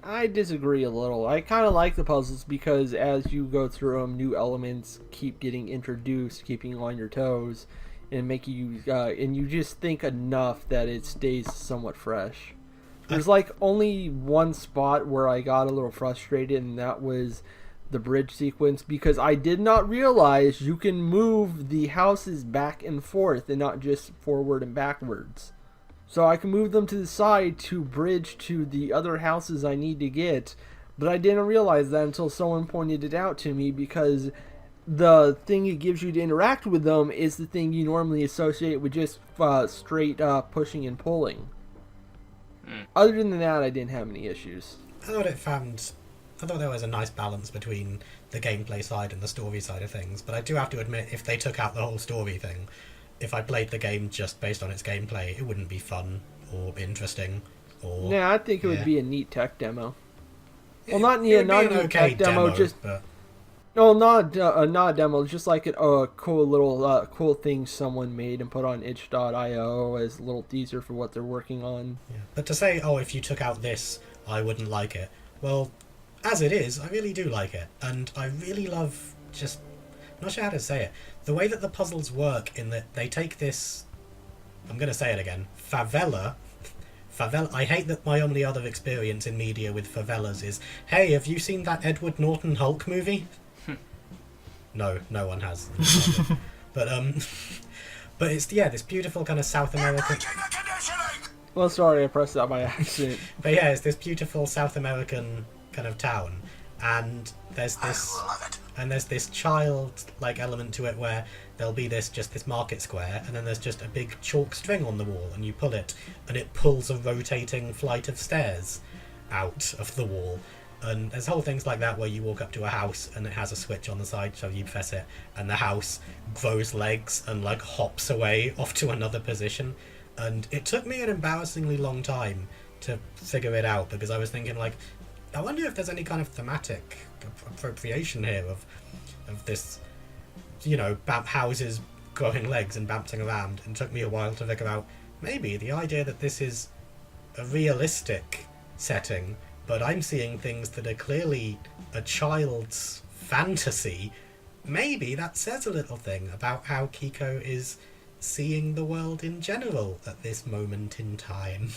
I disagree a little. I kind of like the puzzles because as you go through them, new elements keep getting introduced, keeping you on your toes, and making you, and you just think enough that it stays somewhat fresh. There's like only one spot where I got a little frustrated, and that was the bridge sequence, because I did not realize you can move the houses back and forth and not just forward and backwards. So I can move them to the side to bridge to the other houses I need to get, but I didn't realize that until someone pointed it out to me, because the thing it gives you to interact with them is the thing you normally associate with just straight pushing and pulling. Other than that, I didn't have any issues. I thought there was a nice balance between the gameplay side and the story side of things, but I do have to admit, if they took out the whole story thing, if I played the game just based on its gameplay, it wouldn't be fun or interesting. Or Yeah, I think it would be a neat tech demo. Well, It- not it neat, would be not an a neat okay tech demo, just but no, not a demo, just like a cool little cool thing someone made and put on itch.io as a little teaser for what they're working on. yeah. But to say, oh, if you took out this, I wouldn't like it. Well, as it is, I really do like it, and I really love just, I'm not sure how to say it, the way that the puzzles work in that they take this, I'm going to say it again, favela. I hate that my only other experience in media with favelas is, hey, have you seen that Edward Norton Hulk movie? No one has. But it's, yeah, this beautiful kind of South American... Well, sorry, I pressed that by accident. But yeah, it's this beautiful South American kind of town, and there's this child-like element to it where there'll be this market square, and then there's just a big chalk string on the wall, and you pull it, and it pulls a rotating flight of stairs out of the wall. And there's whole things like that where you walk up to a house and it has a switch on the side, so you press it, and the house grows legs and like hops away off to another position. And it took me an embarrassingly long time to figure it out, because I was thinking, like, I wonder if there's any kind of thematic appropriation here of this houses growing legs and bouncing around, and it took me a while to figure out maybe the idea that this is a realistic setting, but I'm seeing things that are clearly a child's fantasy. Maybe that says a little thing about how Kiko is seeing the world in general at this moment in time.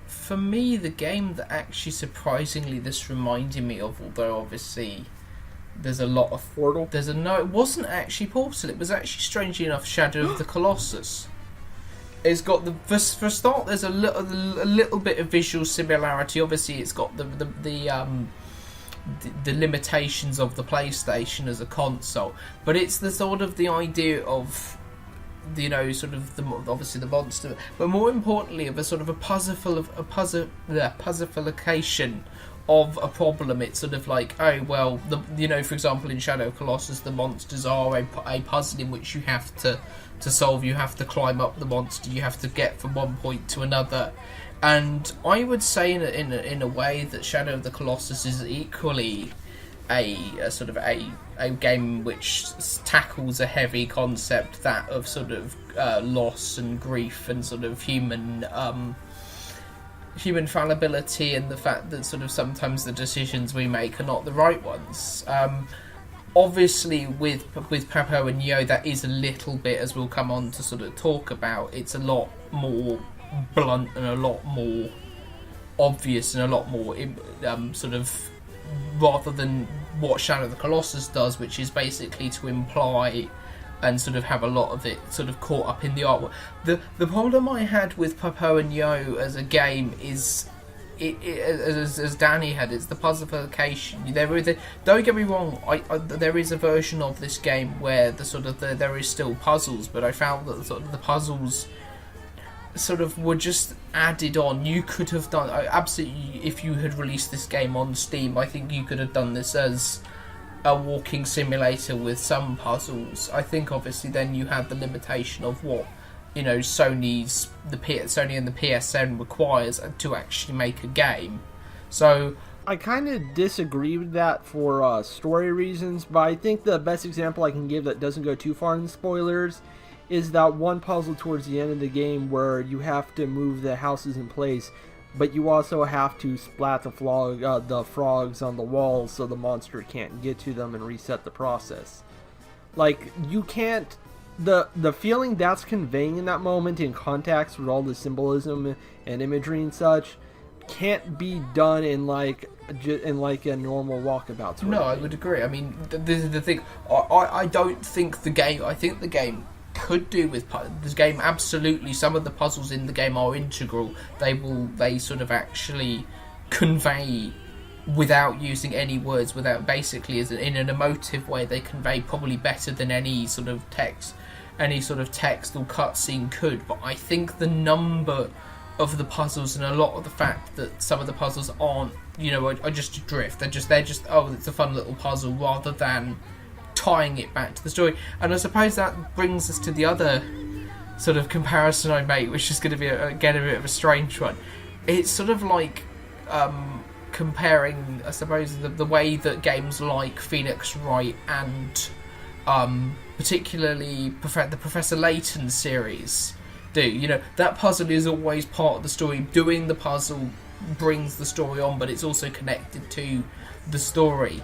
For me, the game that actually surprisingly this reminded me of, although obviously there's a lot of Portal? it wasn't actually Portal, it was actually, strangely enough, Shadow of the Colossus. It's got for a start, there's a little bit of visual similarity. Obviously, it's got the limitations of the PlayStation as a console, but it's the sort of the idea of, sort of obviously the monster, but more importantly of a sort of a puzzleification of a problem. It's sort of like, oh well, for example, in Shadow of Colossus, the monsters are a puzzle in which you have to solve. You have to climb up the monster. You have to get from one point to another. And I would say in a way that Shadow of the Colossus is equally a sort of a game which tackles a heavy concept, that of sort of loss and grief and sort of human fallibility, and the fact that sort of sometimes the decisions we make are not the right ones. Obviously, with Papo and Yo, that is a little bit, as we'll come on to sort of talk about, it's a lot more blunt and a lot more obvious and a lot more sort of, rather than what Shadow of the Colossus does, which is basically to imply and sort of have a lot of it sort of caught up in the artwork. The problem I had with Papo and Yo as a game is, as Danny had, it's the puzzleification. Don't get me wrong, there is a version of this game where there is still puzzles, but I found that the puzzles sort of were just added on. You could have done, absolutely, if you had released this game on Steam, I think you could have done this as a walking simulator with some puzzles. I think obviously then you had the limitation of what Sony and the PSN requires to actually make a game. So I kind of disagree with that for story reasons, but I think the best example I can give that doesn't go too far in spoilers is that one puzzle towards the end of the game where you have to move the houses in place, but you also have to splat the frogs on the walls so the monster can't get to them and reset the process. Like, you can't... The feeling that's conveying in that moment, in context with all the symbolism and imagery and such, can't be done in like a normal walkabout. No, I would agree. I mean, this is the thing. I don't think the game... I think the game could do with this game. Absolutely, some of the puzzles in the game are integral. They sort of actually convey without using any words, without basically in an emotive way. They convey probably better than any sort of text or cutscene could. But I think the number of the puzzles and a lot of the fact that some of the puzzles aren't, are just a drift. They're just it's a fun little puzzle rather than tying it back to the story. And I suppose that brings us to the other sort of comparison I make, which is going to be again a bit of a strange one. It's sort of like comparing, I suppose, the way that games like Phoenix Wright and particularly the Professor Layton series do. That puzzle is always part of the story. Doing the puzzle brings the story on, but it's also connected to the story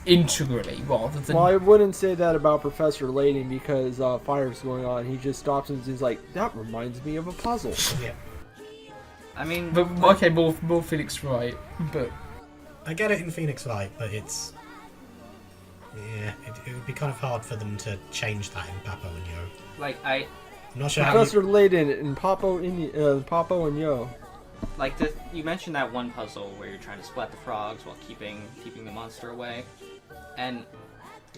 integrally, rather than... Well, I wouldn't say that about Professor Layton, because fire's going on. He just stops and he's like, that reminds me of a puzzle. Yeah. I mean... But, okay, more Phoenix Wright, but... I get it in Phoenix Wright, but it's... Yeah, it would be kind of hard for them to change that in Papo and Yo. Like, I'm not sure how Professor Layton and Papo and Yo. Like, you mentioned that one puzzle where you're trying to splat the frogs while keeping the monster away. And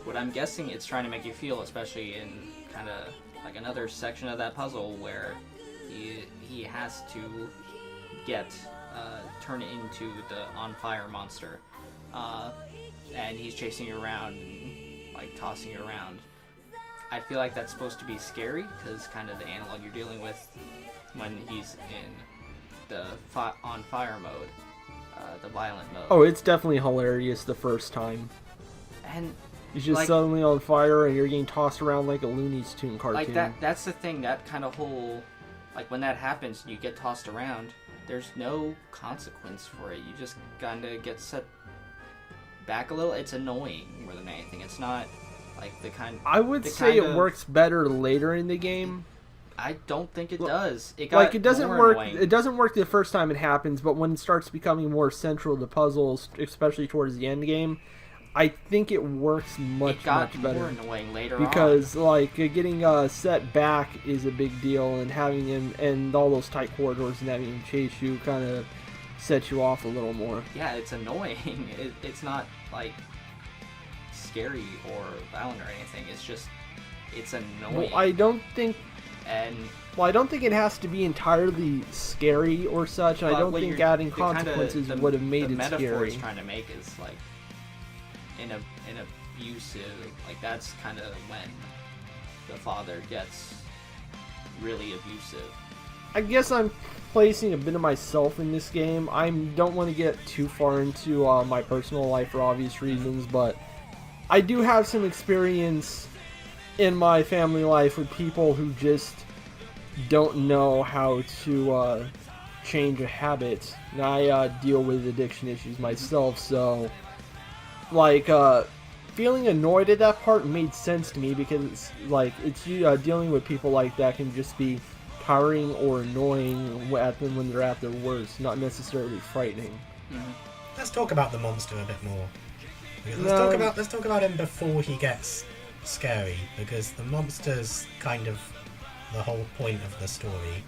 what I'm guessing it's trying to make you feel, especially in kind of like another section of that puzzle where he has to turn into the on fire monster, and he's chasing you around and like tossing you around. I feel like that's supposed to be scary because kind of the analog you're dealing with when he's in the on fire mode, the violent mode. Oh, it's definitely hilarious the first time. And He's just like, suddenly on fire, and you're getting tossed around like a Looney Tunes cartoon. like that's the thing, that kind of whole, like when that happens and you get tossed around, there's no consequence for it. You just kind of get set back a little. It's annoying more than anything. It's not like the kind. I would say it works better later in the game. I don't think it does. It got it doesn't more work. annoying. It doesn't work the first time it happens, but when it starts becoming more central to puzzles, especially towards the end game, I think it works much better. More annoying later because getting set back is a big deal, and having him and all those tight corridors and having him chase you kind of sets you off a little more. Yeah, it's annoying. It's not like scary or violent or anything. It's annoying. Well, I don't think it has to be entirely scary or such. I don't think adding consequences would have made it scary. The metaphor it's trying to make is like in abusive. Like that's kind of when the father gets really abusive. I guess I'm placing a bit of myself in this game. I don't want to get too far into my personal life for obvious reasons, but I do have some experience in my family life with people who just don't know how to change a habit. And I deal with addiction issues myself, so feeling annoyed at that part made sense to me, because it's dealing with people like that can just be tiring or annoying at them when they're at their worst, not necessarily frightening. Mm-hmm. Let's talk about the monster a bit more. Let's talk about him before he gets scary, because the monster's kind of the whole point of the story.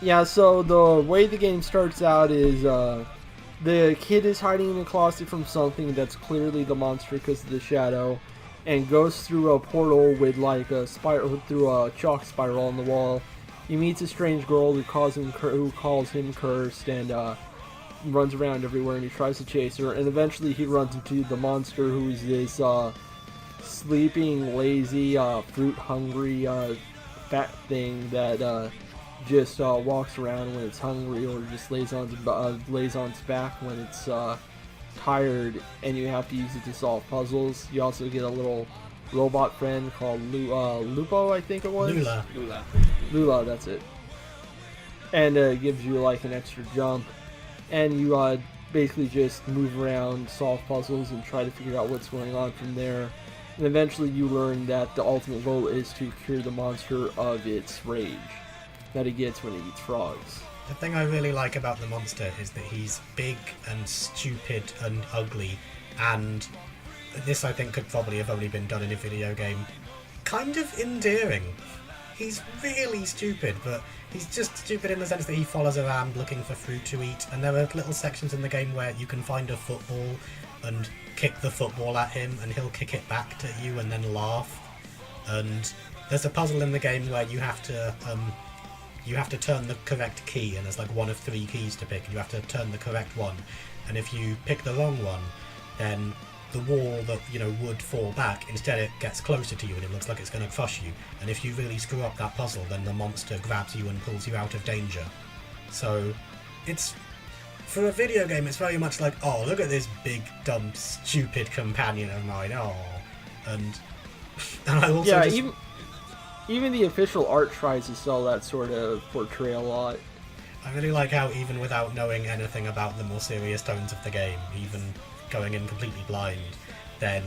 Yeah, so the way the game starts out is the kid is hiding in a closet from something that's clearly the monster because of the shadow, and goes through a portal with a spiral, through a chalk spiral on the wall. He meets a strange girl who calls him cursed, and runs around everywhere, and he tries to chase her, and eventually he runs into the monster, who is this sleeping, lazy, fruit-hungry, fat thing that just walks around when it's hungry, or just lays on its back when it's tired, and you have to use it to solve puzzles. You also get a little robot friend called Lupo, I think it was? Lula, that's it. And it gives you an extra jump, and you basically just move around, solve puzzles, and try to figure out what's going on from there. And eventually you learn that the ultimate goal is to cure the monster of its rage that he gets when he eats frogs. The thing I really like about the monster is that he's big and stupid and ugly, and this I think could probably have only been done in a video game. Kind of endearing. He's really stupid, but he's just stupid in the sense that he follows around looking for fruit to eat, and there are little sections in the game where you can find a football and kick the football at him, and he'll kick it back to you and then laugh. And there's a puzzle in the game where you have to turn the correct key, and there's one of 3 keys to pick, and you have to turn the correct one. And if you pick the wrong one, then the wall that would fall back, instead it gets closer to you and it looks like it's going to crush you. And if you really screw up that puzzle, then the monster grabs you and pulls you out of danger. So it's, for a video game, it's very much like, oh, look at this big, dumb, stupid companion of mine, oh. And I also even the official art tries to sell that sort of portrayal a lot. I really like how, even without knowing anything about the more serious tones of the game, even going in completely blind, then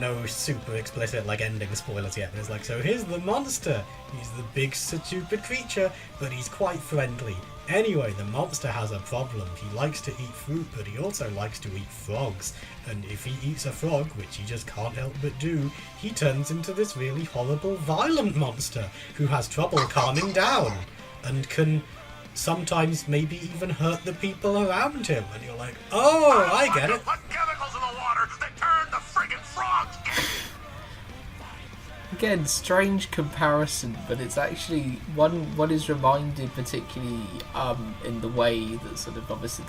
no super explicit ending spoilers yet, but it's so here's the monster, he's the big stupid creature, but he's quite friendly. Anyway, the monster has a problem. He likes to eat fruit, but he also likes to eat frogs, and if he eats a frog, which he just can't help but do, he turns into this really horrible, violent monster who has trouble calming down and can sometimes maybe even hurt the people around him. And you're like, oh, I get it. Put chemicals in the water that turn the friggin' frogs gay. Again, strange comparison, but it's actually one is reminded particularly in the way that sort of obviously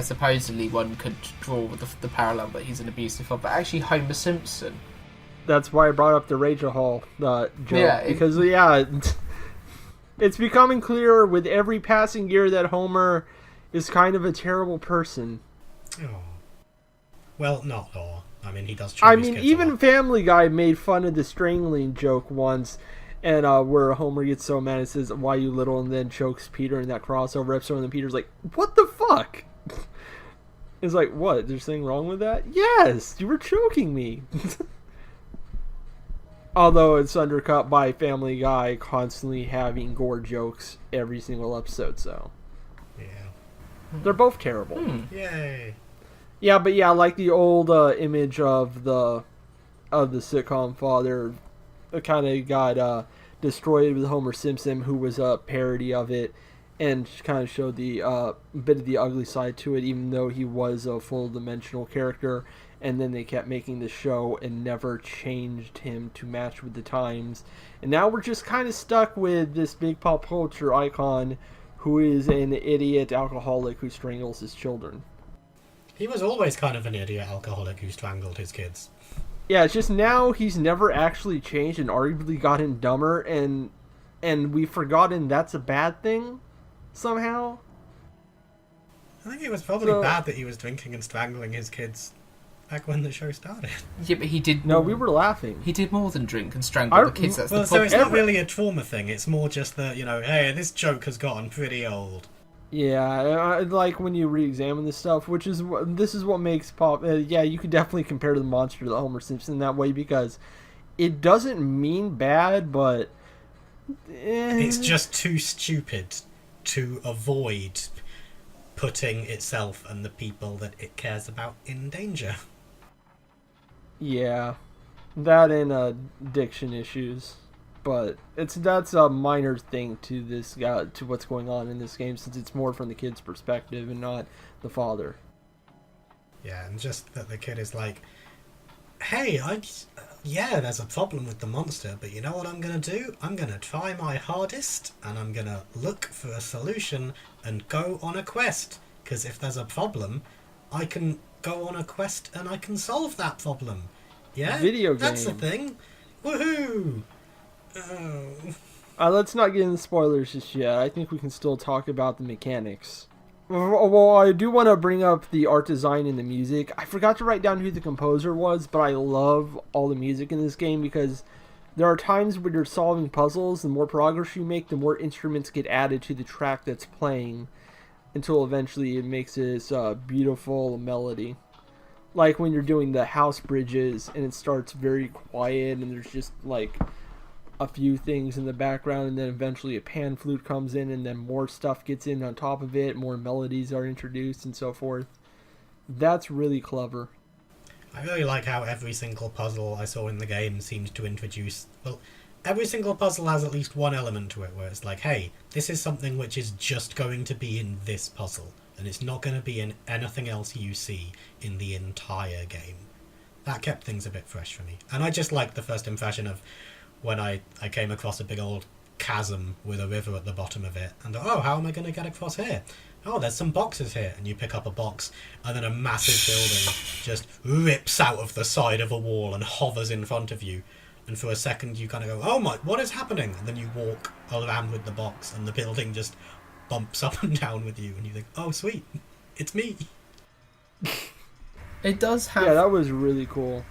supposedly one could draw the parallel that he's an abusive father, but actually Homer Simpson. That's why I brought up the Rage Hall joke. Yeah, because it's becoming clearer with every passing year that Homer is kind of a terrible person. Oh. Well, not all. I mean, he does. I mean, even Family Guy made fun of the strangling joke once, and where Homer gets so mad and says, "Why you little?" and then chokes Peter in that crossover episode, and then Peter's like, "What the fuck?" It's like, what? There's something wrong with that? Yes, you were choking me. Although it's undercut by Family Guy constantly having gore jokes every single episode, so yeah, they're both terrible. Yay. Yeah, but yeah, like the old image of the sitcom father, kind of got destroyed with Homer Simpson, who was a parody of it, and kind of showed the bit of the ugly side to it, even though he was a full-dimensional character. And then they kept making the show and never changed him to match with the times. And now we're just kind of stuck with this big pop culture icon who is an idiot alcoholic who strangles his children. He was always kind of an idiot alcoholic who strangled his kids. Yeah, it's just now he's never actually changed and arguably gotten dumber, and we've forgotten that's a bad thing somehow. I think it was probably bad that he was drinking and strangling his kids back when the show started. Yeah, but he did. No, we were laughing. He did more than drink and strangle the kids. That's the so problem. it's not really a trauma thing. It's more just that, hey, this joke has gotten pretty old. Yeah, I like when you re-examine this stuff, this is what makes pop. Yeah, you could definitely compare the monster to Homer Simpson that way, because it doesn't mean bad, but it's just too stupid to avoid putting itself and the people that it cares about in danger. Yeah, that and addiction issues. But that's a minor thing to this guy, to what's going on in this game, since it's more from the kid's perspective and not the father. Yeah, and just that the kid is like, hey, there's a problem with the monster, but you know what I'm going to do? I'm going to try my hardest, and I'm going to look for a solution and go on a quest. Because if there's a problem, I can go on a quest and I can solve that problem. Yeah? Video game. That's the thing. Woohoo! Let's not get into spoilers just yet. I think we can still talk about the mechanics. Well, I do want to bring up the art design and the music. I forgot to write down who the composer was, but I love all the music in this game, because there are times when you're solving puzzles, the more progress you make, the more instruments get added to the track that's playing, until eventually it makes this beautiful melody. Like when you're doing the house bridges and it starts very quiet and there's just like a few things in the background, and then eventually a pan flute comes in, and then more stuff gets in on top of it, more melodies are introduced and so forth. That's really clever. I really like how every single puzzle I saw in the game seemed to introduce... Well, every single puzzle has at least one element to it where it's like, hey, this is something which is just going to be in this puzzle, and it's not going to be in anything else you see in the entire game. That kept things a bit fresh for me. And I just liked the first impression of when I came across a big old chasm with a river at the bottom of it, and how am I going to get across here? Oh, there's some boxes here, and you pick up a box, and then a massive building just rips out of the side of a wall and hovers in front of you, and for a second you kind of go, oh my, what is happening? And then you walk around with the box, and the building just bumps up and down with you, and you think, oh sweet, it's me. It does have... Yeah, that was really cool.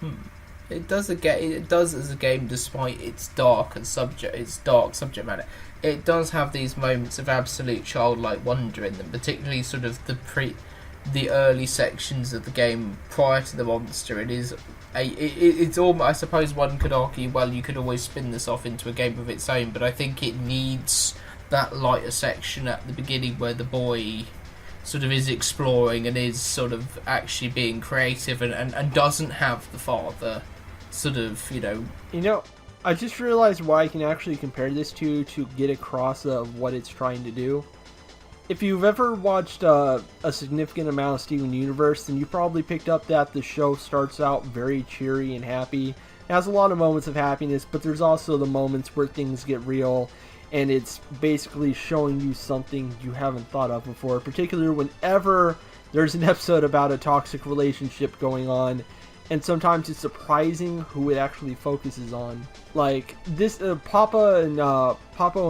It does as a game, despite its dark subject matter. It does have these moments of absolute childlike wonder in them, particularly sort of the early sections of the game prior to the monster. It's almost, I suppose one could argue, well, you could always spin this off into a game of its own, but I think it needs that lighter section at the beginning where the boy sort of is exploring and is sort of actually being creative and doesn't have the father sort of, I just realized why I can actually compare this to get across what it's trying to do. If you've ever watched a significant amount of Steven Universe, then you probably picked up that the show starts out very cheery and happy. It has a lot of moments of happiness, but there's also the moments where things get real, and it's basically showing you something you haven't thought of before, particularly whenever there's an episode about a toxic relationship going on. And sometimes it's surprising who it actually focuses on. Like this, Papo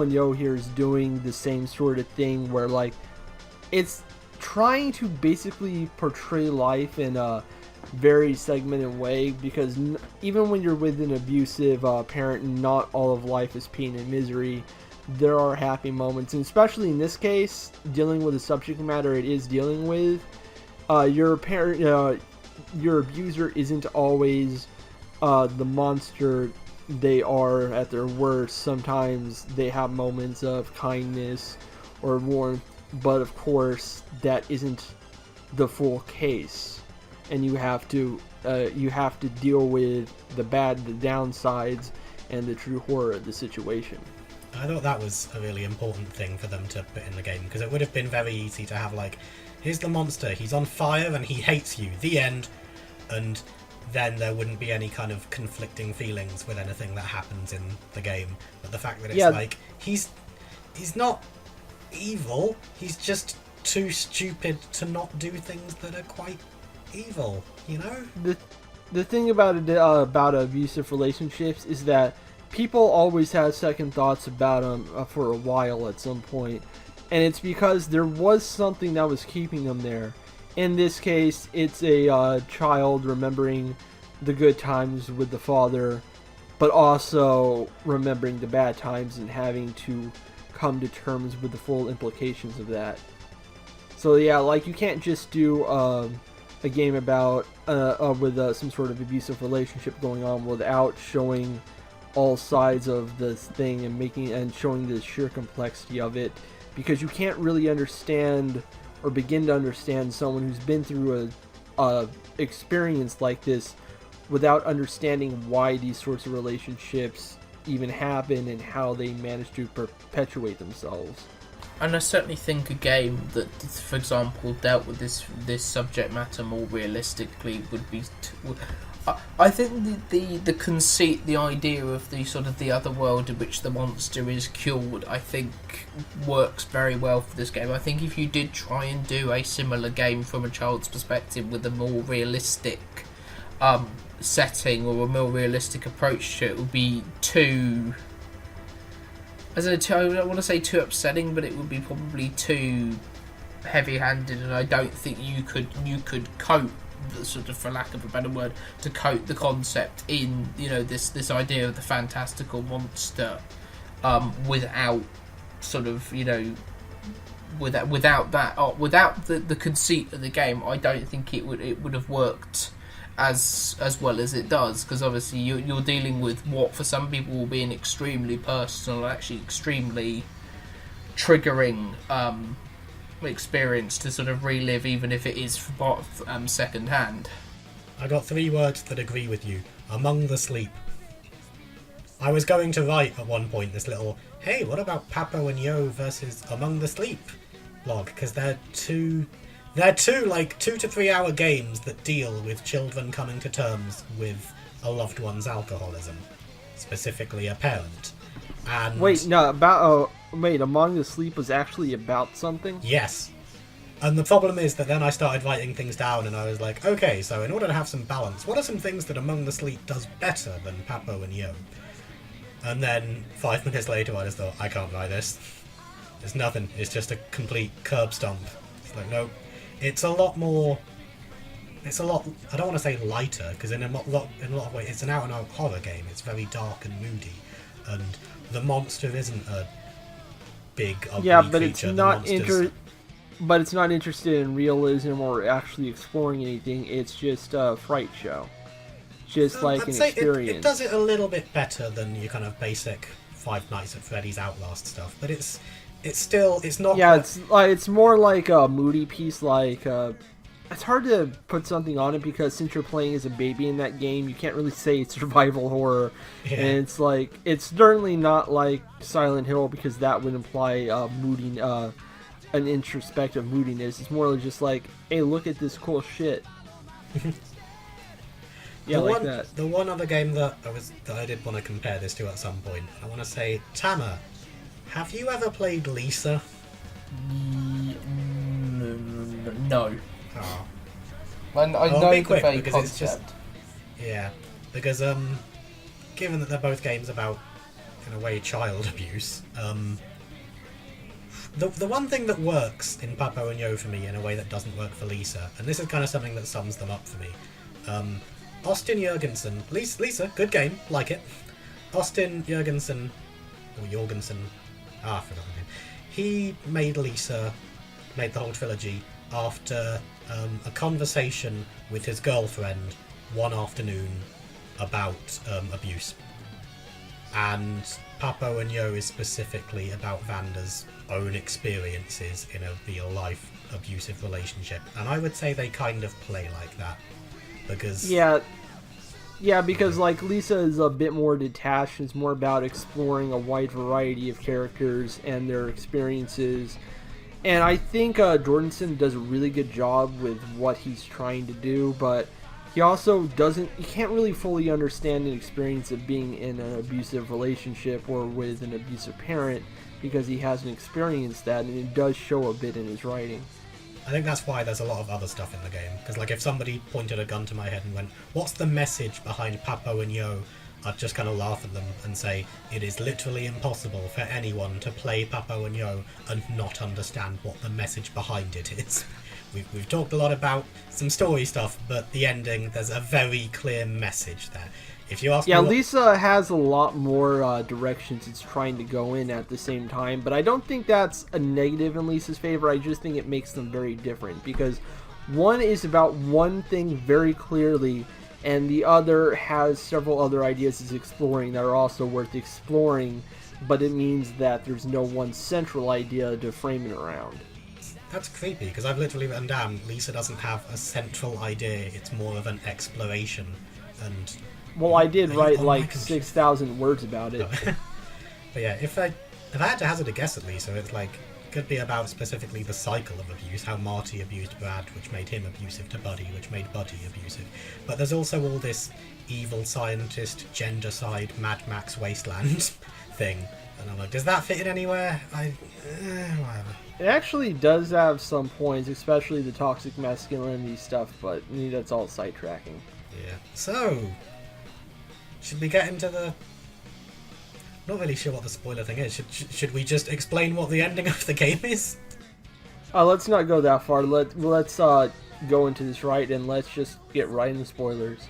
and Yo here is doing the same sort of thing, where like it's trying to basically portray life in a very segmented way, because even when you're with an abusive parent, not all of life is pain and misery. There are happy moments, and especially in this case, dealing with the subject matter it is dealing with, your parent, your abuser isn't always the monster they are at their worst. Sometimes they have moments of kindness or warmth, but of course that isn't the full case, and you have to deal with the downsides, and the true horror of the situation. I thought that was a really important thing for them to put in the game, because it would have been very easy to have, like, here's the monster, he's on fire and he hates you, the end, and then there wouldn't be any kind of conflicting feelings with anything that happens in the game. But the fact that it's like, he's not evil, he's just too stupid to not do things that are quite evil, you know? The thing about abusive relationships is that people always have second thoughts about them for a while at some point, and it's because there was something that was keeping them there. In this case, it's a child remembering the good times with the father, but also remembering the bad times and having to come to terms with the full implications of that. So yeah, like, you can't just do a game about with some sort of abusive relationship going on without showing all sides of this thing and showing the sheer complexity of it, because you can't really understand or begin to understand someone who's been through a experience like this without understanding why these sorts of relationships even happen and how they manage to perpetuate themselves. And I certainly think a game that, for example, dealt with this subject matter more realistically would be. I think the conceit, the idea of the sort of the other world in which the monster is cured, I think works very well for this game. I think if you did try and do a similar game from a child's perspective with a more realistic setting or a more realistic approach to it, would be too. I don't want to say too upsetting, but it would be probably too heavy-handed, and I don't think you could cope, sort of, for lack of a better word, to coat the concept in, this idea of the fantastical monster, without sort of, without the conceit of the game. I don't think it would have worked as well as it does, because obviously you're dealing with what for some people will be an extremely personal, actually extremely triggering experience to sort of relive, even if it is second hand. I got 3 words that agree with you. Among the sleep. I was going to write at one point this little, hey, what about Papo and Yo versus Among the Sleep log, because they're two like 2 to 3 hour games that deal with children coming to terms with a loved one's alcoholism, specifically a parent. And Among the Sleep was actually about something? Yes. And the problem is that then I started writing things down and I was like, okay, so in order to have some balance, what are some things that Among the Sleep does better than Papo and Yo? And then 5 minutes later I just thought, I can't write this. It's nothing. It's just a complete curb stomp. It's like, no. It's a lot, I don't want to say lighter, because in a lot of ways it's an out-and-out horror game. It's very dark and moody. And the monster isn't a big, ugly creature. But it's not interested in realism or actually exploring anything. It's just a fright show. Just like an experience. It does it a little bit better than your kind of basic Five Nights at Freddy's Outlast stuff, but it's not. Yeah, it's more like a moody piece. Like it's hard to put something on it, because since you're playing as a baby in that game, you can't really say it's survival horror. Yeah. And it's like, it's certainly not like Silent Hill, because that would imply moody, an introspective moodiness. It's more just like, hey, look at this cool shit. Yeah, that. The one other game that I did want to compare this to at some point, I want to say, Tama, have you ever played Lisa? No. Oh. I know the vague concept. It's just, yeah, because given that they're both games about, in a way, child abuse, The one thing that works in Papo and Yo for me in a way that doesn't work for Lisa, and this is kind of something that sums them up for me. Austin Jurgensen, Lisa, good game, like it. Austin Jurgensen, or Jorgensen, I forgot the name. He made Lisa, made the whole trilogy after a conversation with his girlfriend one afternoon about abuse. And Papo and Yo is specifically about Vanda's own experiences in a real-life abusive relationship. And I would say they kind of play like that. Because... Yeah, because like Lisa is a bit more detached. It's more about exploring a wide variety of characters and their experiences. And I think Jordanson does a really good job with what he's trying to do, but he also doesn't... You can't really fully understand the experience of being in an abusive relationship or with an abusive parent because he hasn't experienced that, and it does show a bit in his writing. I think that's why there's a lot of other stuff in the game. Because, like, if somebody pointed a gun to my head and went, "What's the message behind Papo and Yo?" I'd just kind of laugh at them and say, it is literally impossible for anyone to play Papo and Yo and not understand what the message behind it is. We've talked a lot about some story stuff, but the ending, there's a very clear message there. If you ask me Lisa has a lot more directions it's trying to go in at the same time, but I don't think that's a negative in Lisa's favor. I just think it makes them very different, because one is about one thing very clearly, and the other has several other ideas it's exploring that are also worth exploring, but it means that there's no one central idea to frame it around. That's creepy, because I've literally written down, Lisa doesn't have a central idea, it's more of an exploration, and... Well, I did write like 6,000 words about it. But yeah, if I had to hazard a guess at Lisa, it's like, could be about specifically the cycle of abuse, how Marty abused Brad, which made him abusive to Buddy, which made Buddy abusive. But there's also all this evil scientist, gendercide, Mad Max wasteland thing. And I'm like, does that fit in anywhere? Whatever. It actually does have some points, especially the toxic masculinity stuff, but that's all sidetracking. Yeah. So, should we get into the... Not really sure what the spoiler thing is. Should we just explain what the ending of the game is? Let's not go that far. Let's go into this right, and let's just get right into spoilers.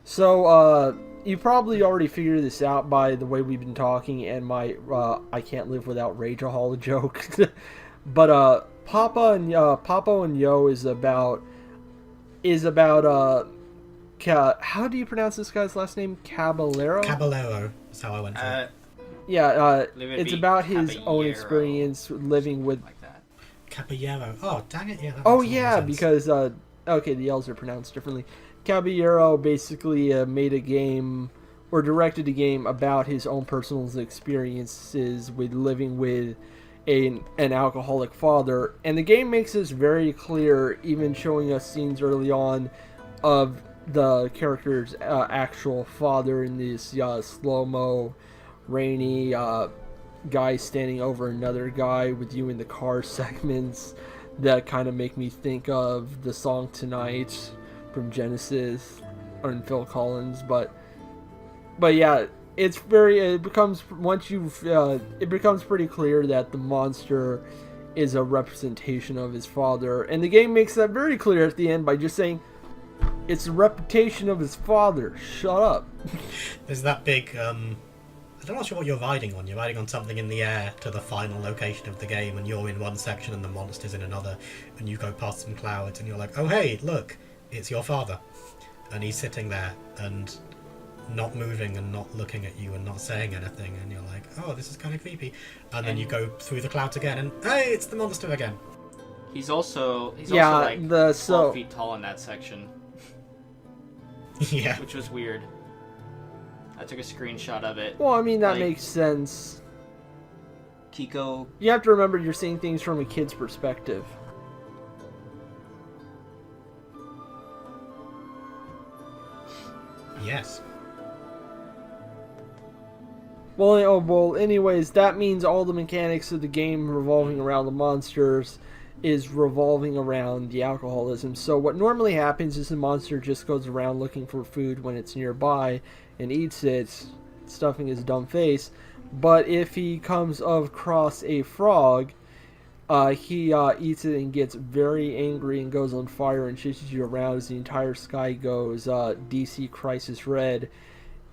So, you probably already figured this out by the way we've been talking and my I can't live without Rageahol joke. But Papo and Yo is about how do you pronounce this guy's last name? Caballero? Caballero. That's how I went for it. It's about his own experience living with... Like that. Caballero. Oh, dang it, yeah. Oh, yeah, because... okay, the L's are pronounced differently. Caballero basically made a game, or directed a game, about his own personal experiences with living with an alcoholic father. And the game makes this very clear, even showing us scenes early on of the character's actual father in this slow-mo, rainy guy standing over another guy with you in the car segments that kind of make me think of the song Tonight from Genesis and Phil Collins, but yeah, it becomes pretty clear that the monster is a representation of his father, and the game makes that very clear at the end by just saying it's a reputation of his father. Shut up. There's that big I'm not sure what you're riding on. You're riding on something in the air to the final location of the game, and you're in one section and the monster's in another, and you go past some clouds and you're like, oh hey, look, it's your father, and he's sitting there and not moving and not looking at you and not saying anything, and you're like, oh, this is kind of creepy, and then you go through the clouds again and hey, it's the monster again. He's also like 12 feet tall in that section. Yeah. Which was weird. I took a screenshot of it. Well, I mean, that Like, makes sense. Kiko. You have to remember you're seeing things from a kid's perspective. Yes. Well, anyways, that means all the mechanics of the game revolving around the monsters is revolving around the alcoholism. So what normally happens is the monster just goes around looking for food when it's nearby and eats it, stuffing his dumb face. But if he comes across a frog, he eats it and gets very angry and goes on fire and chases you around as the entire sky goes DC Crisis Red.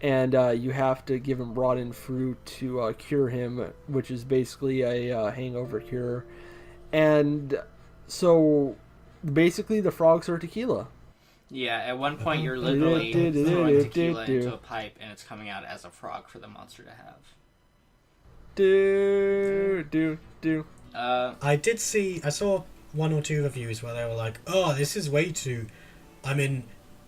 And you have to give him rotten fruit to cure him, which is basically a hangover cure. And so, basically, the frogs are tequila. Yeah, at one point you're literally throwing tequila into a pipe and it's coming out as a frog for the monster to have. I saw one or two reviews where they were like, oh, this is way too...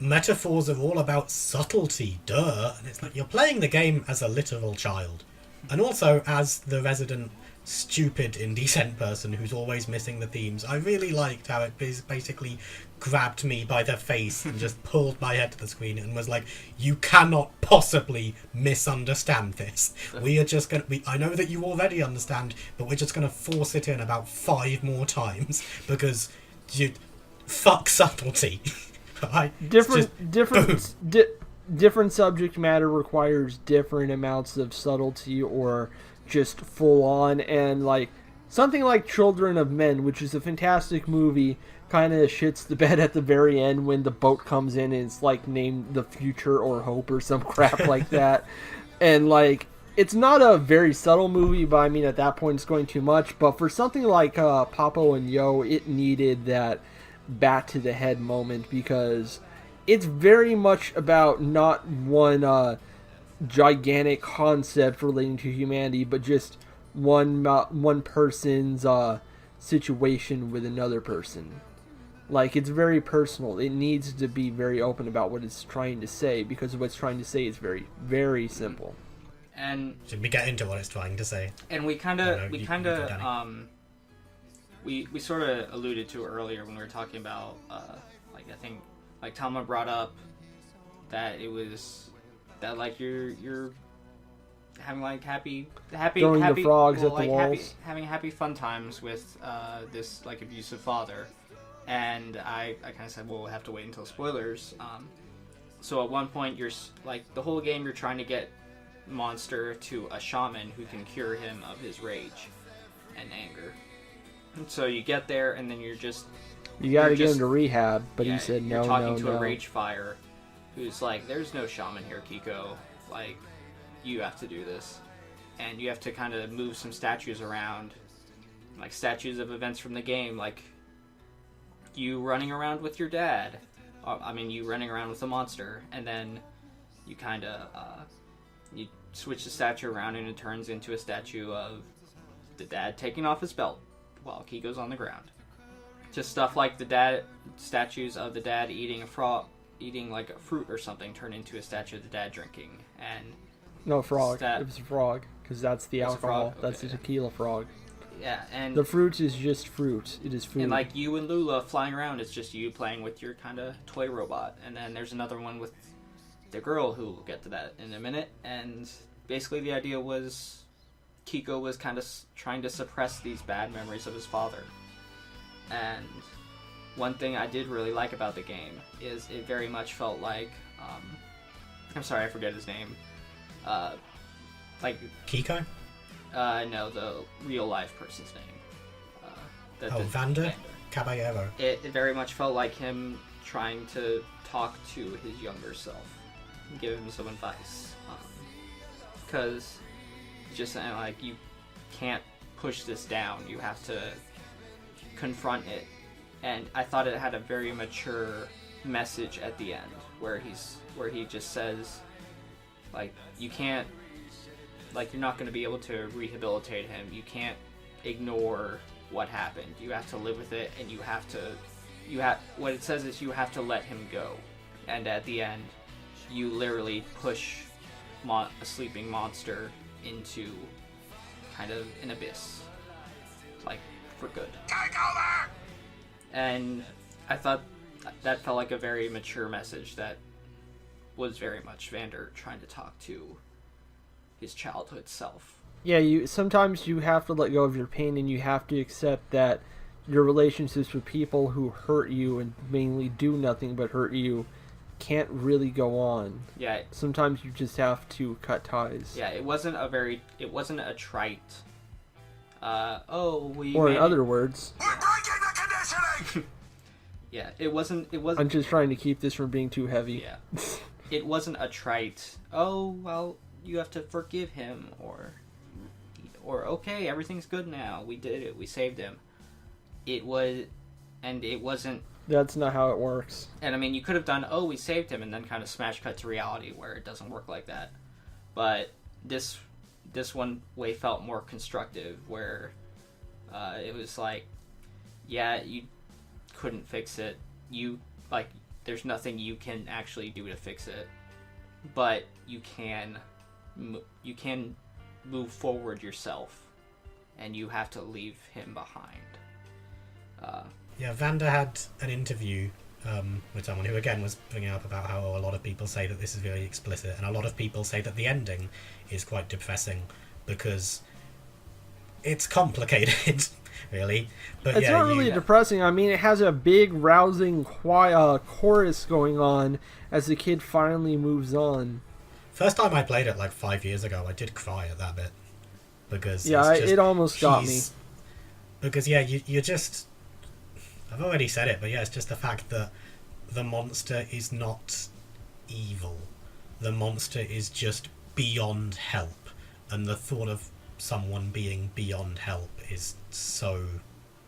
metaphors are all about subtlety, duh. And it's like, you're playing the game as a literal child. And also, as the resident stupid IndieCent person who's always missing the themes, I really liked how it basically grabbed me by the face and just pulled my head to the screen and was like, you cannot possibly misunderstand this. We are just going to... I know that you already understand, but we're just going to force it in about 5 more times because you... Fuck subtlety. Right? Different subject matter requires different amounts of subtlety or just full on, and like something like Children of Men, which is a fantastic movie, kind of shits the bed at the very end when the boat comes in and it's like named The Future or Hope or some crap like that. And like, it's not a very subtle movie, but I mean at that point it's going too much. But for something like Papo Yo, it needed that bat to the head moment because it's very much about not one gigantic concept relating to humanity, but just one person's situation with another person. Like, it's very personal. It needs to be very open about what it's trying to say because what it's trying to say is very, very simple. And should we get into what it's trying to say? And we sort of alluded to it earlier when we were talking about I think Talma brought up that it was that like you're having like happy throwing the frogs at the walls, having happy fun times with this like abusive father, and I kind of said, well, we'll have to wait until spoilers. So at one point you're like the whole game you're trying to get Monster to a shaman who can cure him of his rage and anger. And so you get there and then you gotta get him to rehab, but he said no. You're talking to a rage fire who's like, there's no shaman here, Kiko. Like, you have to do this. And you have to kind of move some statues around. Like, statues of events from the game. Like, you running around with your dad. You running around with a monster. And then you kind of, you switch the statue around and it turns into a statue of the dad taking off his belt while Kiko's on the ground. Just stuff like the dad, statues of the dad eating a frog, eating like a fruit or something, turn into a statue of the dad drinking. And no, frog. It was a frog because that's the alcohol. Okay, that's the tequila frog. Yeah, and the fruit is just fruit. It is food. And like you and Lula flying around, it's just you playing with your kind of toy robot. And then there's another one with the girl who we'll get to that in a minute. And basically the idea was Kiko was kind of trying to suppress these bad memories of his father. And one thing I did really like about the game is it very much felt like, I'm sorry, I forget his name. Like Kiko? No, the real life person's name. Vander Caballero. It very much felt like him trying to talk to his younger self and give him some advice. Because just like, you can't push this down. You have to confront it. And I thought it had a very mature message at the end where he just says, like, you can't, like, you're not going to be able to rehabilitate him. You can't ignore what happened. You have to live with it, and what it says is you have to let him go. And at the end, you literally push a sleeping monster into kind of an abyss, like for good. Take over! And I thought that felt like a very mature message that was very much Vander trying to talk to his childhood self. Yeah, sometimes you have to let go of your pain, and you have to accept that your relationships with people who hurt you and mainly do nothing but hurt you can't really go on. Yeah. Sometimes you just have to cut ties. Yeah, it wasn't a trite, Or in other words... We're breaking the conditioning! Yeah, it wasn't... I'm just trying to keep this from being too heavy. Yeah. It wasn't a trite, oh, well, you have to forgive him, or okay, everything's good now, we did it, we saved him. It wasn't... That's not how it works. And I mean, you could have done, oh, we saved him, and then kind of smash cut to reality where it doesn't work like that. But this one way felt more constructive, where it was like, yeah, you couldn't fix it. There's nothing you can actually do to fix it, but you can move forward yourself, and you have to leave him behind. Yeah, Vander had an interview with someone who, again, was bringing up about how a lot of people say that this is very explicit, and a lot of people say that the ending is quite depressing because it's complicated, really. But it's not really depressing. I mean, it has a big, rousing chorus going on as the kid finally moves on. First time I played it, like 5 years ago, I did cry at that bit. Because it almost got me. Because, yeah, you're just... I've already said it, but yeah, it's just the fact that the monster is not evil. The monster is just beyond help. And the thought of someone being beyond help is so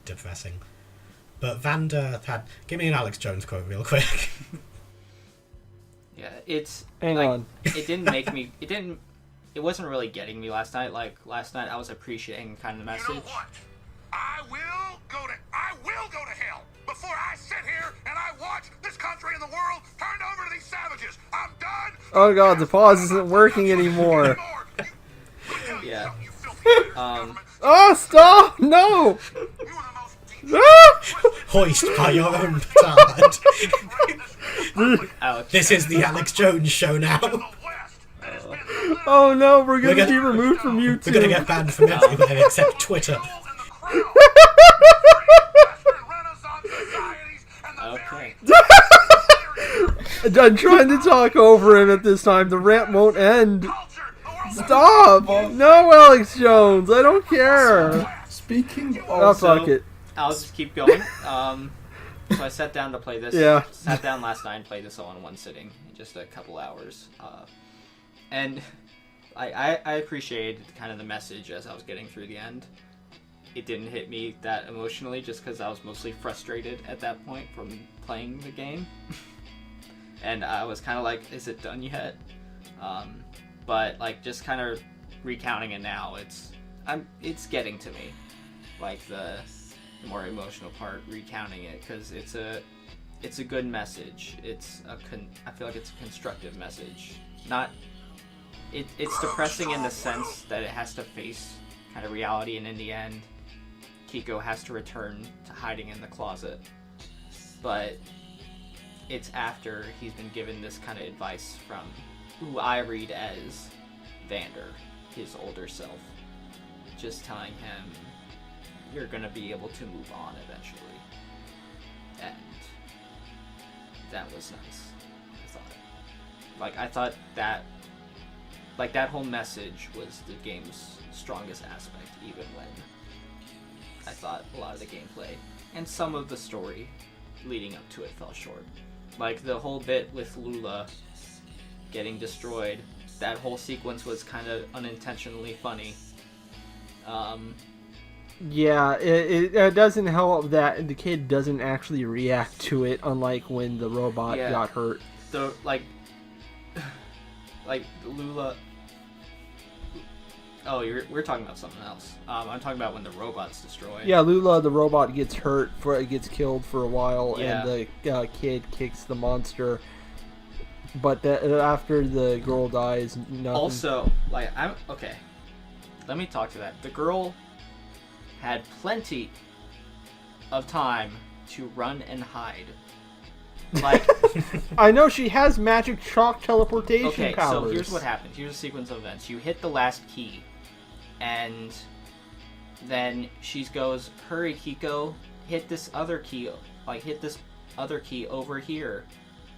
depressing. But Vander had... Give me an Alex Jones quote real quick. Yeah, it's... Hang on. It didn't make me... It wasn't really getting me last night. Like, last night I was appreciating kind of the message. You know what? I will go to hell before I sit here and I watch this country and the world turned over to these savages. I'm done. Oh god, the pause isn't working anymore. Yeah. Oh, stop! No! Hoist by your own petard. This is the Alex Jones show now. Oh no, we're gonna be removed from YouTube. We're gonna get banned from everywhere except Twitter. Okay. I'm trying to talk over him at this time. The rant won't end. Stop! No, Alex Jones. I don't care. Speaking of... Oh, fuck it. I'll just keep going. So I sat down to play this. Yeah. Sat down last night and played this all in one sitting, in just a couple hours. And I appreciated kind of the message as I was getting through the end. It didn't hit me that emotionally just because I was mostly frustrated at that point from playing the game. And I was kind of like, is it done yet? But like just kind of recounting it now, it's getting to me. Like the more emotional part, recounting it, because it's a good message. I feel like it's a constructive message. It's depressing in the sense that it has to face kind of reality, and in the end, Kiko has to return to hiding in the closet. But it's after he's been given this kind of advice from who I read as Vander, his older self, just telling him, you're gonna be able to move on eventually. And that was nice, I thought that whole message was the game's strongest aspect, even when I thought a lot of the gameplay and some of the story leading up to it fell short. Like the whole bit with Lula getting destroyed, that whole sequence was kind of unintentionally funny. Yeah, it doesn't help that the kid doesn't actually react to it, unlike when the robot got hurt. The like Lula. Oh, we're talking about something else. I'm talking about when the robot's destroyed. Yeah, Lula, the robot, gets gets killed for a while, Yeah. and the kid kicks the monster But after the girl dies, nothing. Also, like, okay. Let me talk to that. The girl had plenty of time to run and hide. Like, I know she has magic chalk teleportation okay, powers. so here's what happened. Here's a sequence of events. You hit the last key, and then she goes, "Hurry, Hiko, hit this other key. Like, hit this other key over here."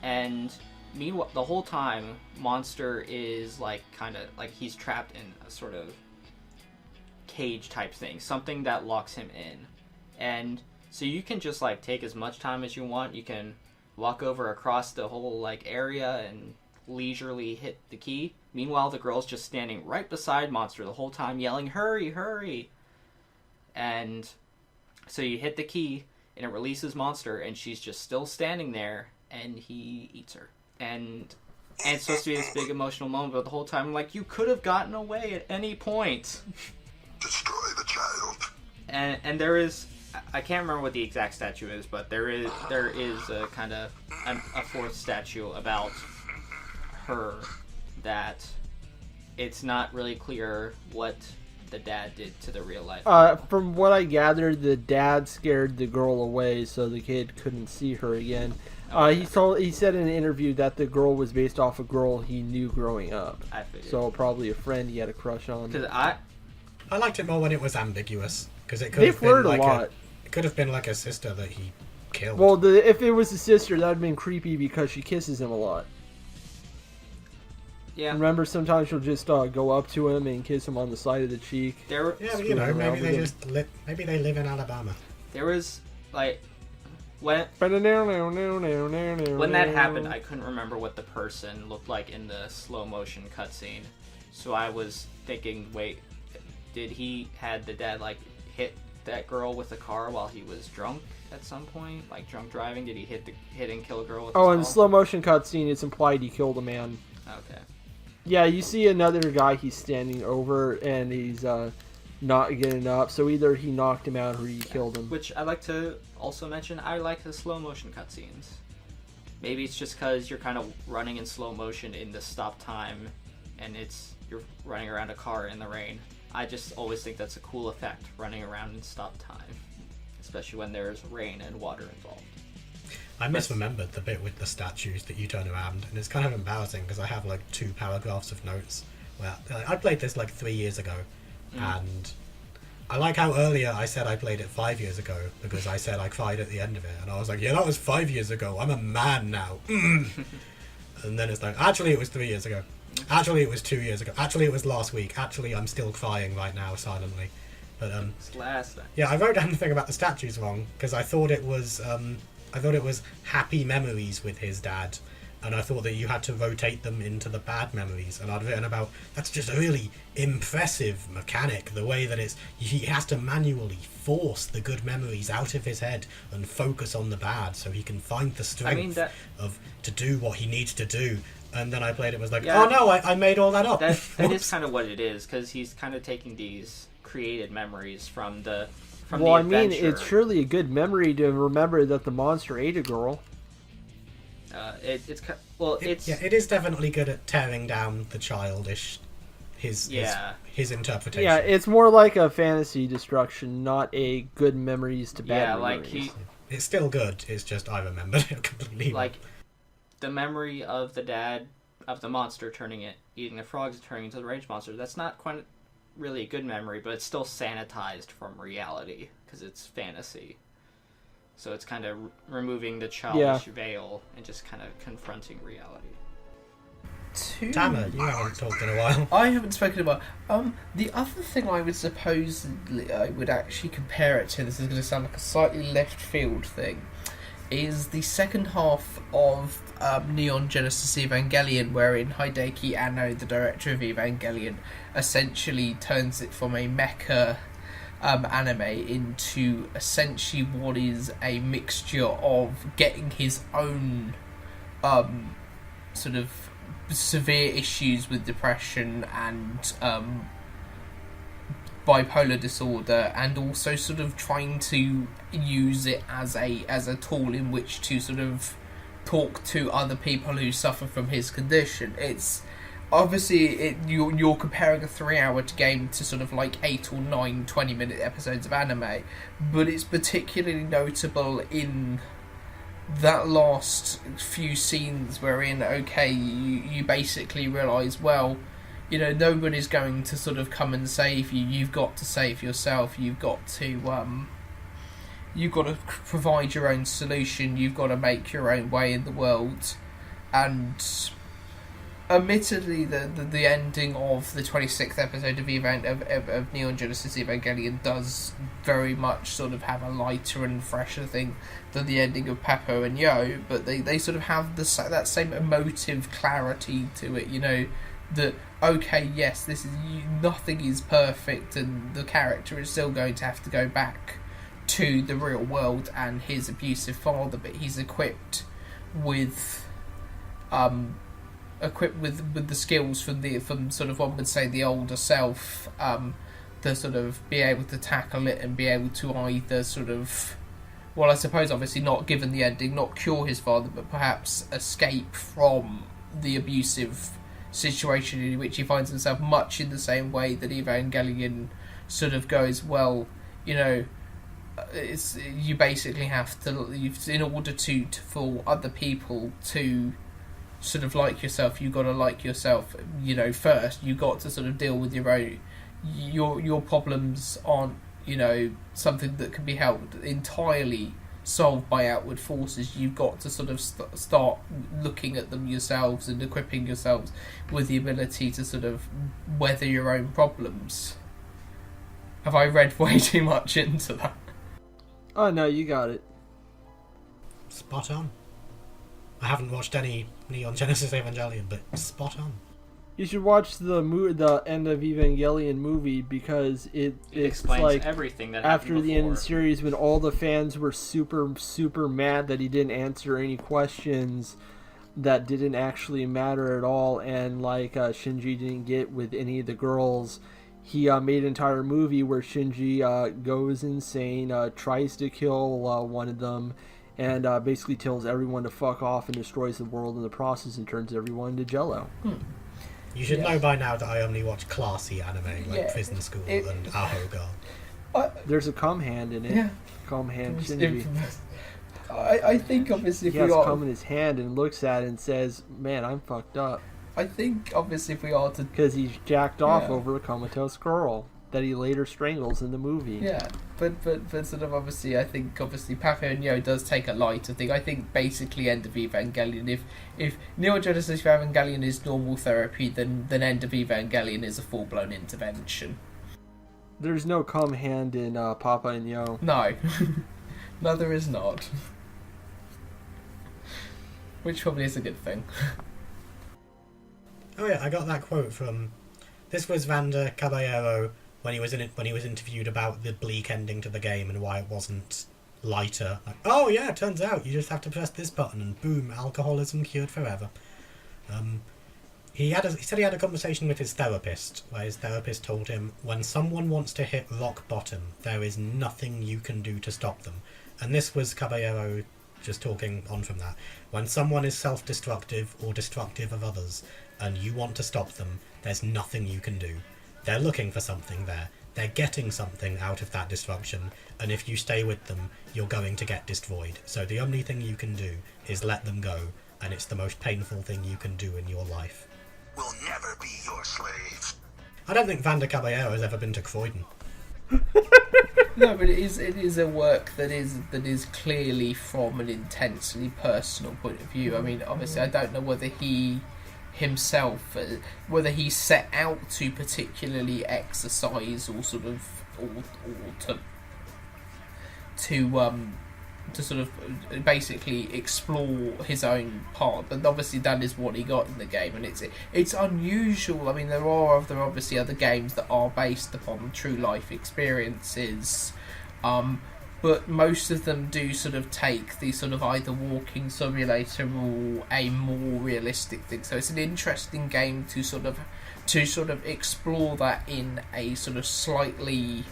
And meanwhile, the whole time, Monster is like kind of like he's trapped in a sort of cage type thing, something that locks him in. And so you can just like take as much time as you want. You can walk over across the whole like area and leisurely hit the key. Meanwhile, the girl's just standing right beside Monster the whole time, yelling, "Hurry, hurry!" And so you hit the key, and it releases Monster, and she's just still standing there, and he eats her. And it's supposed to be this big emotional moment, but the whole time, like, you could have gotten away at any point. Destroy the child. And there is, I can't remember what the exact statue is, but there is a kind of a fourth statue about her that it's not really clear what the dad did to the real life. From what I gathered, the dad scared the girl away so the kid couldn't see her again. He said in an interview that the girl was based off a girl he knew growing up. I figured. So probably a friend he had a crush on. Because I liked it more when it was ambiguous, because it could They have been flirt like a lot. it could have been like a sister that he killed. Well, if it was a sister, that would have been creepy because she kisses him a lot. yeah, Remember, sometimes she'll just go up to him and kiss him on the side of the cheek. there were yeah, but screwing around maybe they with just maybe they live in Alabama. there was like when When that happened, I couldn't remember what the person looked like in the slow motion cutscene. So I was thinking, wait, did the dad like hit that girl with a car while he was drunk at some point, like drunk driving? Did he hit and kill a girl with? Oh, in the his slow motion cutscene, it's implied he killed a man. car? Okay. Yeah, you see another guy he's standing over, and he's not getting up. So either he knocked him out or he killed him. Which I'd like to also mention, I like the slow motion cutscenes. Maybe it's just because you're kind of running in slow motion in the stop time, and you're running around a car in the rain. I just always think that's a cool effect, running around in stop time, especially when there's rain and water involved. I misremembered the bit with the statues that you turn around, and it's kind of embarrassing because I have like 2 paragraphs of notes. Well, I played this like 3 years ago, and I like how earlier I said I played it 5 years ago because I said I cried at the end of it, and I was like, yeah, that was 5 years ago. I'm a man now. And then it's like, actually, it was 3 years ago. Actually, it was 2 years ago. Actually, it was last week. Actually, I'm still crying right now silently. But It's last thing. yeah, I wrote down the thing about the statues wrong because I thought it was happy memories with his dad, and I thought that you had to rotate them into the bad memories. And I'd written about that's just a really impressive mechanic, the way that he has to manually force the good memories out of his head and focus on the bad so he can find the strength to do what he needs to do. And then I played it and was like, Yeah. oh no, I made all that up. That Whoops. is kind of what it is, because he's kind of taking these created memories from the Well, I mean, adventure. it's surely a good memory to remember that the monster ate a girl. It is definitely good at tearing down the childish, his interpretation. Yeah, it's more like a fantasy destruction, not a good memories to bad memories. It's still good. It's just I remembered it completely. Like the memory of the dad of the monster eating the frogs, turning into the rage monster. That's not quite really a good memory, but it's still sanitized from reality because it's fantasy. So it's kind of removing the childish veil and just kind of confronting reality. Tama, you haven't talked in a while. I haven't spoken about. The other thing I would actually compare it to, this is going to sound like a slightly left field thing, is the second half of Neon Genesis Evangelion, wherein Hideki Anno, the director of Evangelion, essentially turns it from a mecha anime into essentially what is a mixture of getting his own sort of severe issues with depression and bipolar disorder, and also sort of trying to use it as a tool in which to sort of talk to other people who suffer from his condition. It's obviously you're comparing a 3-hour game to sort of like 8 or 9 20-minute episodes of anime, but it's particularly notable in that last few scenes wherein, okay, you basically realise, well, you know, nobody's going to sort of come and save you. You've got to save yourself. You've got to provide your own solution. You've got to make your own way in the world. And admittedly, the ending of the 26th episode of Neon Genesis Evangelion does very much sort of have a lighter and fresher thing than the ending of Papo and Yo, but they sort of have that same emotive clarity to it, you know, that, okay, yes, nothing is perfect, and the character is still going to have to go back to the real world and his abusive father, but he's equipped with the skills from sort of, one would say, the older self, to sort of be able to tackle it and be able to either sort of, well, I suppose obviously not, given the ending, not cure his father, but perhaps escape from the abusive situation in which he finds himself, much in the same way that Evangelion sort of goes, well, you know, you basically have to, in order for other people to sort of like yourself, you've got to like yourself, you know, first. You've got to sort of deal with your problems aren't, you know, something that can be helped entirely solved by outward forces. You've got to sort of start looking at them yourselves and equipping yourselves with the ability to sort of weather your own problems. Have I read way too much into that? Oh no, you got it. Spot on. I haven't watched any Neon Genesis Evangelion, but spot on. You should watch the end of Evangelion movie, because it's explains like everything that after happened the end of the before. series, when all the fans were super mad that he didn't answer any questions that didn't actually matter at all, and like Shinji didn't get with any of the girls. He made an entire movie where Shinji goes insane, tries to kill one of them, and basically tells everyone to fuck off and destroys the world in the process and turns everyone into Jello. You should know by now that I only watch classy anime, like Prison School and Aho Girl. There's a cum hand in it. Yeah. Cum hand Shinji. I think obviously if He we has are, cum in his hand and looks at it and says, "Man, I'm fucked up." I think obviously if we are to, Because he's jacked off Yeah. over a comatose girl that he later strangles in the movie. yeah, but sort of obviously, I think obviously Papo and Yo does take a lighter thing. I think basically End of Evangelion, if Neon Genesis Evangelion is normal therapy, then End of Evangelion is a full-blown intervention. There's no cum hand in Papa and Yo. No. No, there is not. Which probably is a good thing. Oh yeah, I got that quote from. This was Vander Caballero when he was interviewed about the bleak ending to the game and why it wasn't lighter. Like, oh yeah, it turns out you just have to press this button and boom, alcoholism cured forever. He said he had a conversation with his therapist where his therapist told him, when someone wants to hit rock bottom, there is nothing you can do to stop them. And this was Caballero just talking on from that. When someone is self-destructive or destructive of others, and you want to stop them, there's nothing you can do. They're looking for something there. They're getting something out of that destruction, and if you stay with them, you're going to get destroyed. So the only thing you can do is let them go, and it's the most painful thing you can do in your life. We'll never be your slaves. I don't think Vander Caballero has ever been to Croydon. No, but it is a work that is clearly from an intensely personal point of view. I mean, obviously, I don't know whether he himself, whether he set out to particularly exercise or sort of, or to sort of basically explore his own part, but obviously that is what he got in the game, and it's unusual. I mean, there are obviously other games that are based upon true life experiences, but most of them do sort of take the sort of either walking simulator or a more realistic thing. So it's an interesting game to sort of explore that in a sort of slightly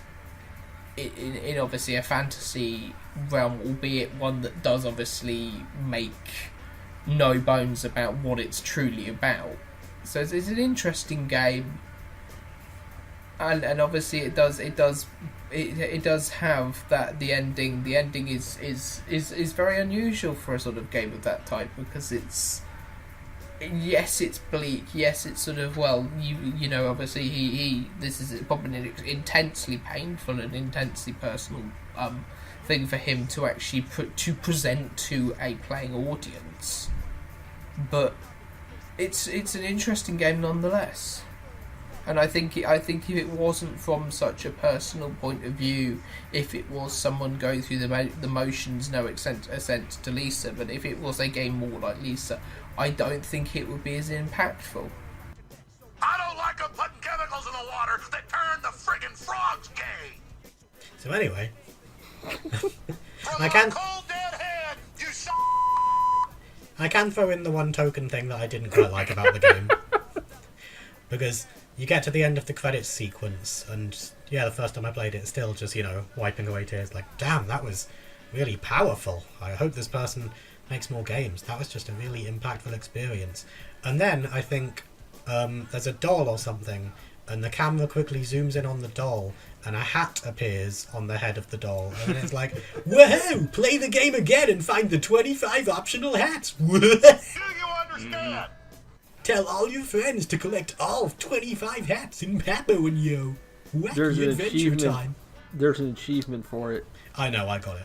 in obviously a fantasy realm, albeit one that does obviously make no bones about what it's truly about. So it's an interesting game, and obviously it does have that the ending is very unusual for a sort of game of that type, because it's bleak, yes it's sort of, well, you know, obviously he this is probably an intensely painful and intensely personal thing for him to actually present to a playing audience, but it's an interesting game nonetheless. And I think if it wasn't from such a personal point of view, if it was someone going through the motions, no extent to Lisa, but if it was a game more like Lisa, I don't think it would be as impactful. I don't like them putting chemicals in the water that turn the friggin' frogs gay. So anyway, From I can't. a cold dead head, you I can throw in the one token thing that I didn't quite like about the game. Because you get to the end of the credits sequence, and yeah, the first time I played it, still just, you know, wiping away tears, like, damn, that was really powerful. I hope this person makes more games. That was just a really impactful experience. And then I think there's a doll or something, and the camera quickly zooms in on the doll, and a hat appears on the head of the doll, and it's like, whoa, play the game again and find the 25 optional hats. Do you understand? Tell all your friends to collect all 25 hats in Papo Yo. There's Wacky an adventure achievement. time. There's an achievement for it. I know, I got it.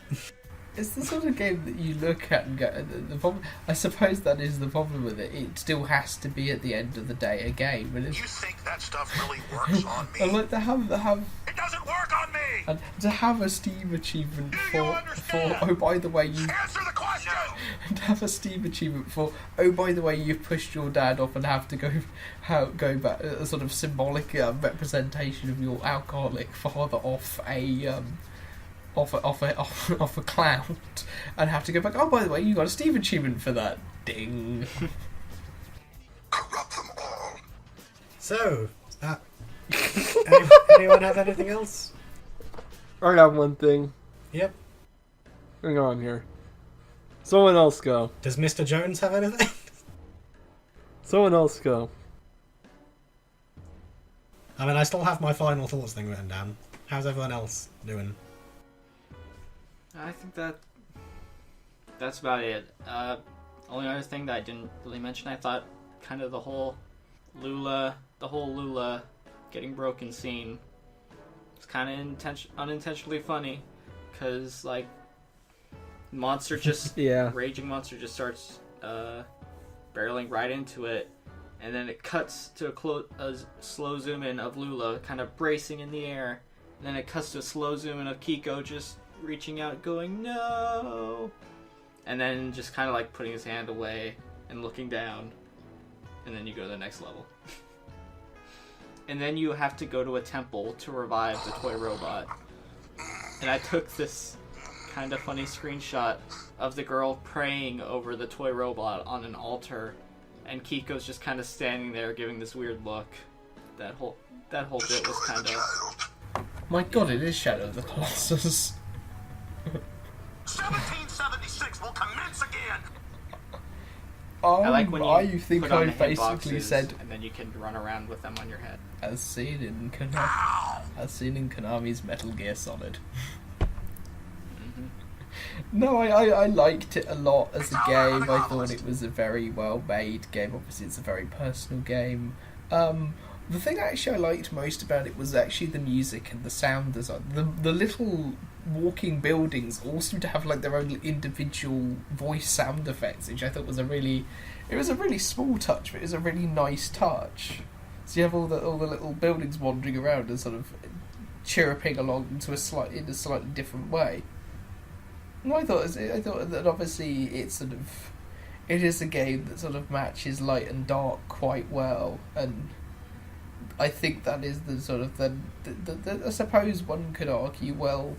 It's the sort of game that you look at and go, the problem, I suppose that is the problem with it. It still has to be at the end of the day a game, and You think that stuff really works on me? I like to have It doesn't work on me! and to have a Steam achievement Do you for understand? oh, by the way, you Answer the question! and have a Steam achievement for, oh, by the way, you've pushed your dad off and have to go back, a sort of symbolic representation of your alcoholic father off a cloud, and have to go back, oh, by the way, you got a Steam achievement for that. Ding. Corrupt them all. So, anyone have anything else? I got one thing. Yep. Hang on here. Someone else go. Does Mr. Jones have anything? Someone else go. I mean, I still have my final thoughts thing written down. How's everyone else doing? I think that's about it. Only other thing that I didn't really mention, I thought kind of the whole Lula getting broken scene was kind of unintentionally funny, because like monster just Yeah. raging monster just starts barreling right into it, and then it cuts to a slow zoom in of Lula kind of bracing in the air, and then it cuts to a slow zoom in of Kiko just reaching out going no, and then just kind of like putting his hand away and looking down, and then you go to the next level. And then you have to go to a temple to revive the toy robot. And I took this kind of funny screenshot of the girl praying over the toy robot on an altar, and Kiko's just kind of standing there giving this weird look. That whole bit was kind of... My god, it is Shadow of the Colossus. 1776 will commence again! I like when you think put on I the basically hitboxes, said, and then you can run around with them on your head. as seen in Konami's Metal Gear Solid. No, I liked it a lot as a game. I thought it was a very well made game. Obviously, it's a very personal game. The thing actually I liked most about it was actually the music and the sound design. The little walking buildings all seem to have like their own individual voice sound effects, which I thought was a really small touch, but it was a really nice touch. So you have all the little buildings wandering around and sort of chirruping along in a slightly different way. And I thought that obviously it is a game that sort of matches light and dark quite well, and I think that is the sort of the I suppose one could argue, well,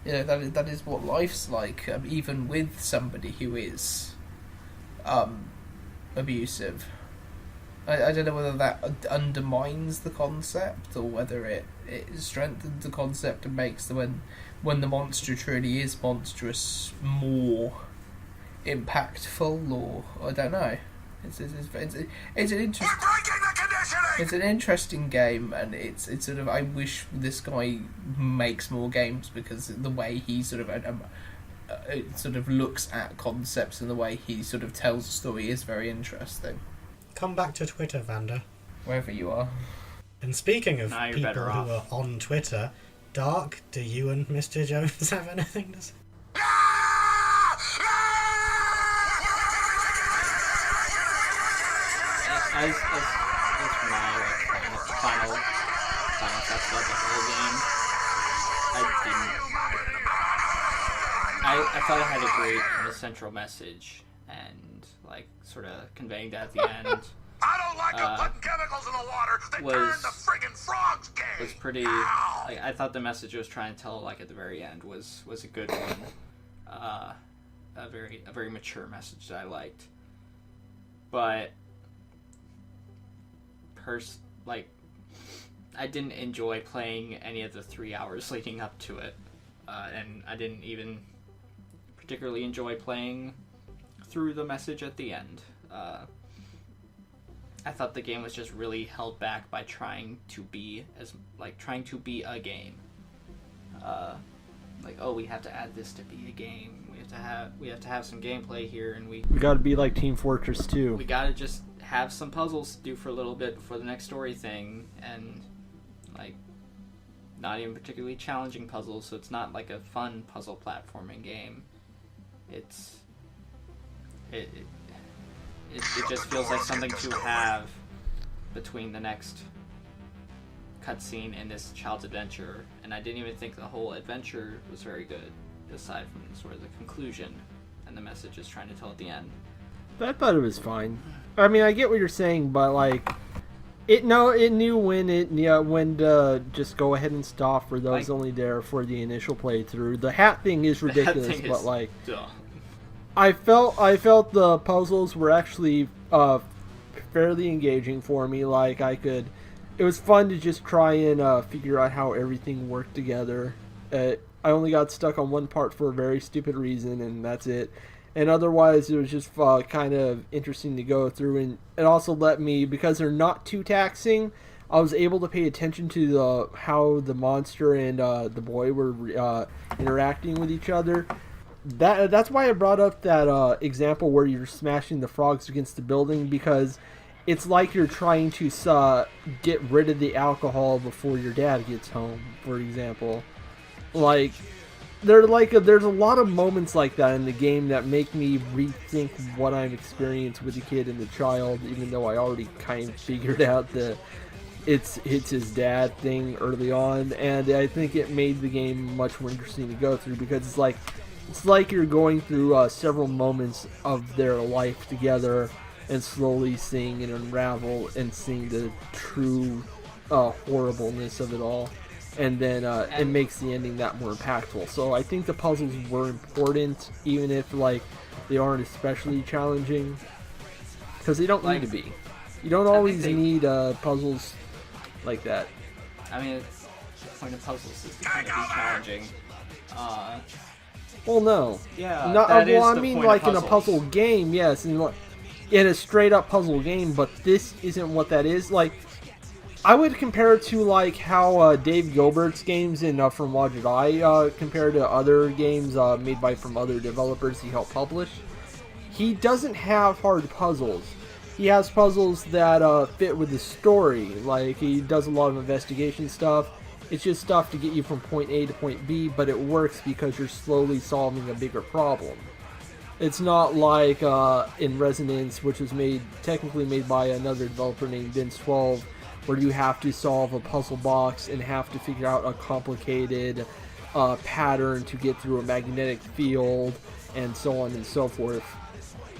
you know, that is what life's like, even with somebody who is abusive. I don't know whether that undermines the concept or whether it strengthens the concept and makes when the monster truly is monstrous more impactful, or I don't know. It's an interesting. We're breaking the conditioning! It's an interesting game, and it's sort of. I wish this guy makes more games, because the way he sort of looks at concepts and the way he sort of tells a story is very interesting. Come back to Twitter, Vanda. Wherever you are. And speaking of Nah, you're people better who off. are on Twitter, Dark, do you and Mr. Jones have anything to say? As for my final thoughts about the whole game, I thought it had a great kind of central message, and like sort of conveying that at the end I don't like them putting chemicals in the water that turn the friggin' frogs gay! was pretty. Ow! Like, I thought the message it was trying to tell, like at the very end, was a good one. A very mature message that I liked. But I didn't enjoy playing any of the 3 hours leading up to it, and I didn't even particularly enjoy playing through the message at the end. I thought the game was just really held back by trying to be a game. We have to add this to be a game. We have to have some gameplay here, and we gotta be like Team Fortress 2. we gotta just have some puzzles to do for a little bit before the next story thing, and like not even particularly challenging puzzles, so it's not like a fun puzzle platforming game. It just feels like something to have between the next cutscene and this child's adventure, and I didn't even think the whole adventure was very good, aside from sort of the conclusion and the message it's trying to tell at the end. I thought it was fine. I mean, I get what you're saying, but like, it knew when to just go ahead and stop for those only there for the initial playthrough. The hat thing is ridiculous, but like, duh. I felt the puzzles were actually fairly engaging for me. Like it was fun to just try and figure out how everything worked together. I only got stuck on one part for a very stupid reason, and that's it. And otherwise, it was just kind of interesting to go through, and it also let me, because they're not too taxing, I was able to pay attention to how the monster and the boy were interacting with each other. That's why I brought up that example where you're smashing the frogs against the building, because it's like you're trying to get rid of the alcohol before your dad gets home, for example. Like, there's a lot of moments like that in the game that make me rethink what I'm experiencing with the kid and the child, even though I already kind of figured out that it's his dad thing early on, and I think it made the game much more interesting to go through, because it's like you're going through several moments of their life together and slowly seeing it unravel and seeing the true horribleness of it all. And then it makes the ending that more impactful. So I think the puzzles were important, even if like they aren't especially challenging, because they don't need to be. You don't always need puzzles like that. I mean, the point of puzzles is to kind of be challenging. Well, no. Yeah. I mean, like in a puzzle game, yes, in a straight up puzzle game. But this isn't what that is. Like, I would compare it to like how Dave Gilbert's games in From Watch I compare to other games made from other developers he helped publish. He doesn't have hard puzzles. He has puzzles that fit with the story. Like, he does a lot of investigation stuff. It's just stuff to get you from point A to point B, but it works because you're slowly solving a bigger problem. It's not like in Resonance, which was technically made by another developer named Vince 12, where you have to solve a puzzle box and have to figure out a complicated pattern to get through a magnetic field, and so on and so forth.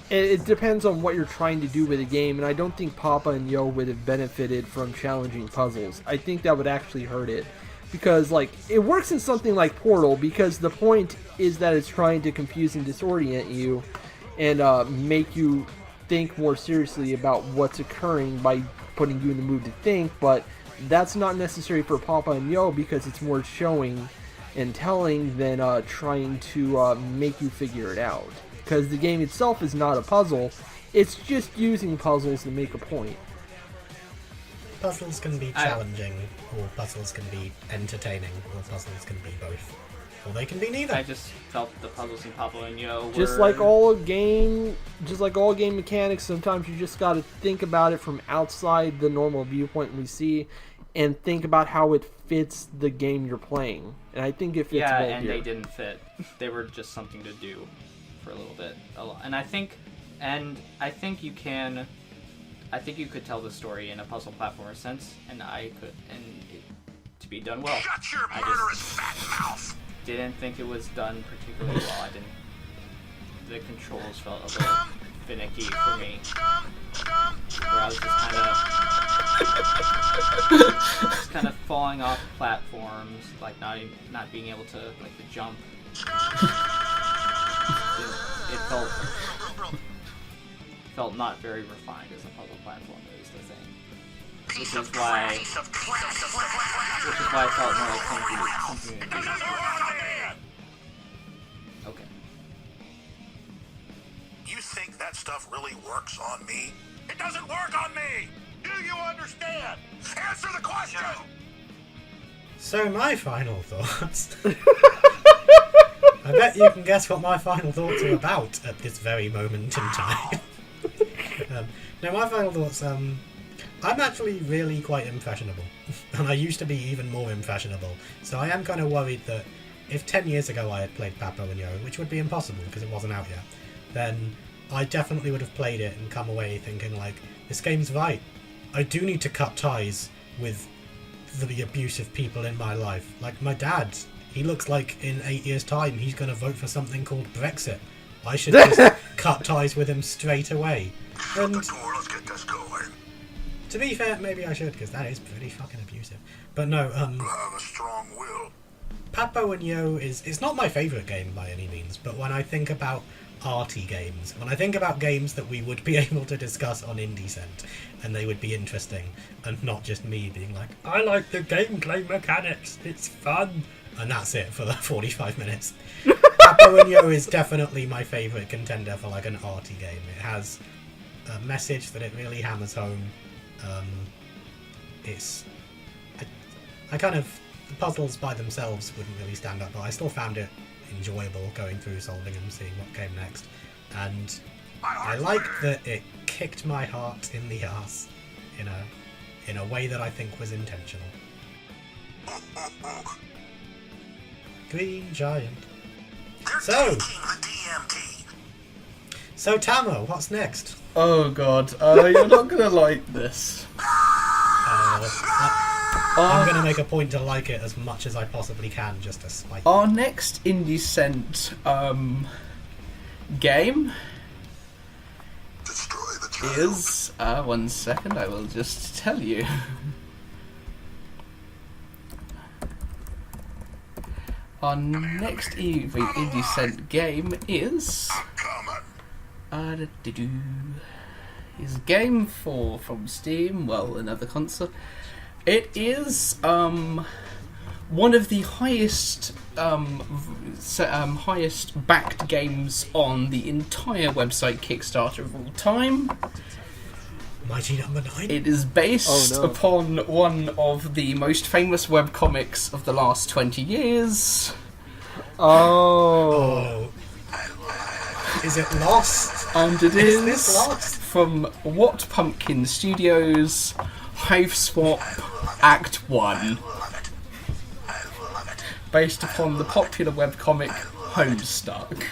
It depends on what you're trying to do with the game, and I don't think Papa and Yo would have benefited from challenging puzzles. I think that would actually hurt it. Because, like, it works in something like Portal, because the point is that it's trying to confuse and disorient you, and make you think more seriously about what's occurring by putting you in the mood to think, but that's not necessary for Papa and Yo, because it's more showing and telling than trying to make you figure it out. because the game itself is not a puzzle. It's just using puzzles to make a point. Puzzles can be challenging, or puzzles can be entertaining, or puzzles can be both. Or they can be neither. I just felt the puzzles in Papo Yo were... Just like all game mechanics, sometimes you just gotta think about it from outside the normal viewpoint we see, and think about how it fits the game you're playing. And I think it fits well and here. they didn't fit. They were just something to do for a little bit. And I think you can... I think you could tell the story in a puzzle platformer sense, and to be done well. Shut your murderous fat mouth! Didn't think it was done particularly well. The controls felt a little finicky for me. Where I was just kind of falling off platforms, like not being able to like the jump. It felt not very refined as a puzzle platformer is the thing. Which is why I felt more like something to do. Okay. You think that stuff really works on me? It doesn't work on me! Do you understand? Answer the question! So my final thoughts. I bet you can guess what my final thoughts are about at this very moment in time. Now my final thoughts, I'm actually really quite impressionable. And I used to be even more impressionable. So I am kind of worried that if 10 years ago I had played Papo Yo, which would be impossible because it wasn't out yet, then I definitely would have played it and come away thinking like, this game's right. I do need to cut ties with the abusive people in my life. Like my dad, he looks like in 8 years' time he's going to vote for something called Brexit. I should just cut ties with him straight away. And Shut the door, let's get this going. to be fair, maybe I should, because that is pretty fucking abusive. But no, You have a strong will. Papo Yo it's not my favourite game by any means, but when I think about arty games, when I think about games that we would be able to discuss on IndieCent, and they would be interesting, and not just me being like, I like the gameplay mechanics, it's fun, and that's it for the 45 minutes. Papo Yo is definitely my favourite contender for like an arty game. It has a message that it really hammers home. The puzzles by themselves wouldn't really stand up, but I still found it enjoyable going through solving and seeing what came next. And I like that it kicked my heart in the arse in a way that I think was intentional. Green Giant. They're taking the DMT. So Tamo, what's next? Oh god, you're not gonna like this. I'm going to make a point to like it as much as I possibly can, just to spite you. Our next IndieCent game Destroy the child. is 1 second, I will just tell you. Our next IndieCent game is Coming. is a game from Steam, well, another console. It is one of the highest backed games on the entire website Kickstarter of all time. Mighty Number 9? It is based upon one of the most famous webcomics of the last 20 years. Oh. Is it Lost? And it Is is this Lost? from What Pumpkin Studios, Hive Swap Act 1, based upon the popular webcomic Homestuck.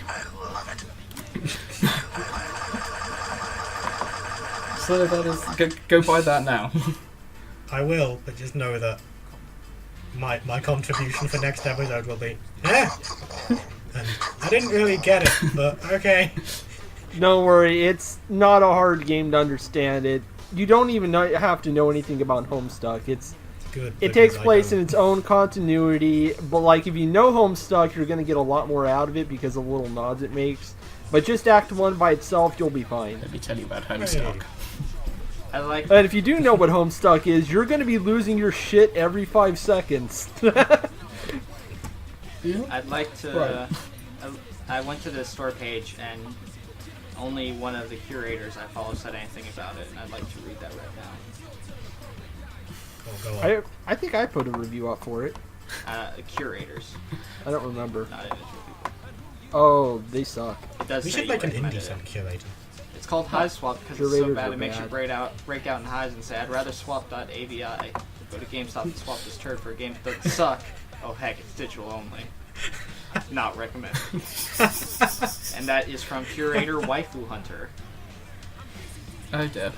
So that is go buy that now. I will, but just know that my contribution for next episode will be, and I didn't really get it, but okay. Don't worry, it's not a hard game to understand. You don't even have to know anything about Homestuck. Good. It takes place in its own continuity, but like if you know Homestuck, you're going to get a lot more out of it because of the little nods it makes. But just Act 1 by itself, you'll be fine. Let me tell you about Homestuck. I like. And if you do know what Homestuck is, you're going to be losing your shit every 5 seconds. I'd like to. Right. I went to the store page and only one of the curators I follow said anything about it, and I'd like to read that right now. Oh, go on. I think I put a review up for it. Curators, I don't remember. not individual people. Oh, they suck. It does We say should you make an recommended it. IndieCent curator. It's called Hive Swap because it's so Curators bad are it makes you bad. break out in hives and say, I'd rather swap.avi. Go to GameStop and swap this turd for a game that doesn't suck. Oh heck, it's digital only. Not recommended. And that is from Curator Waifu Hunter. Oh dear.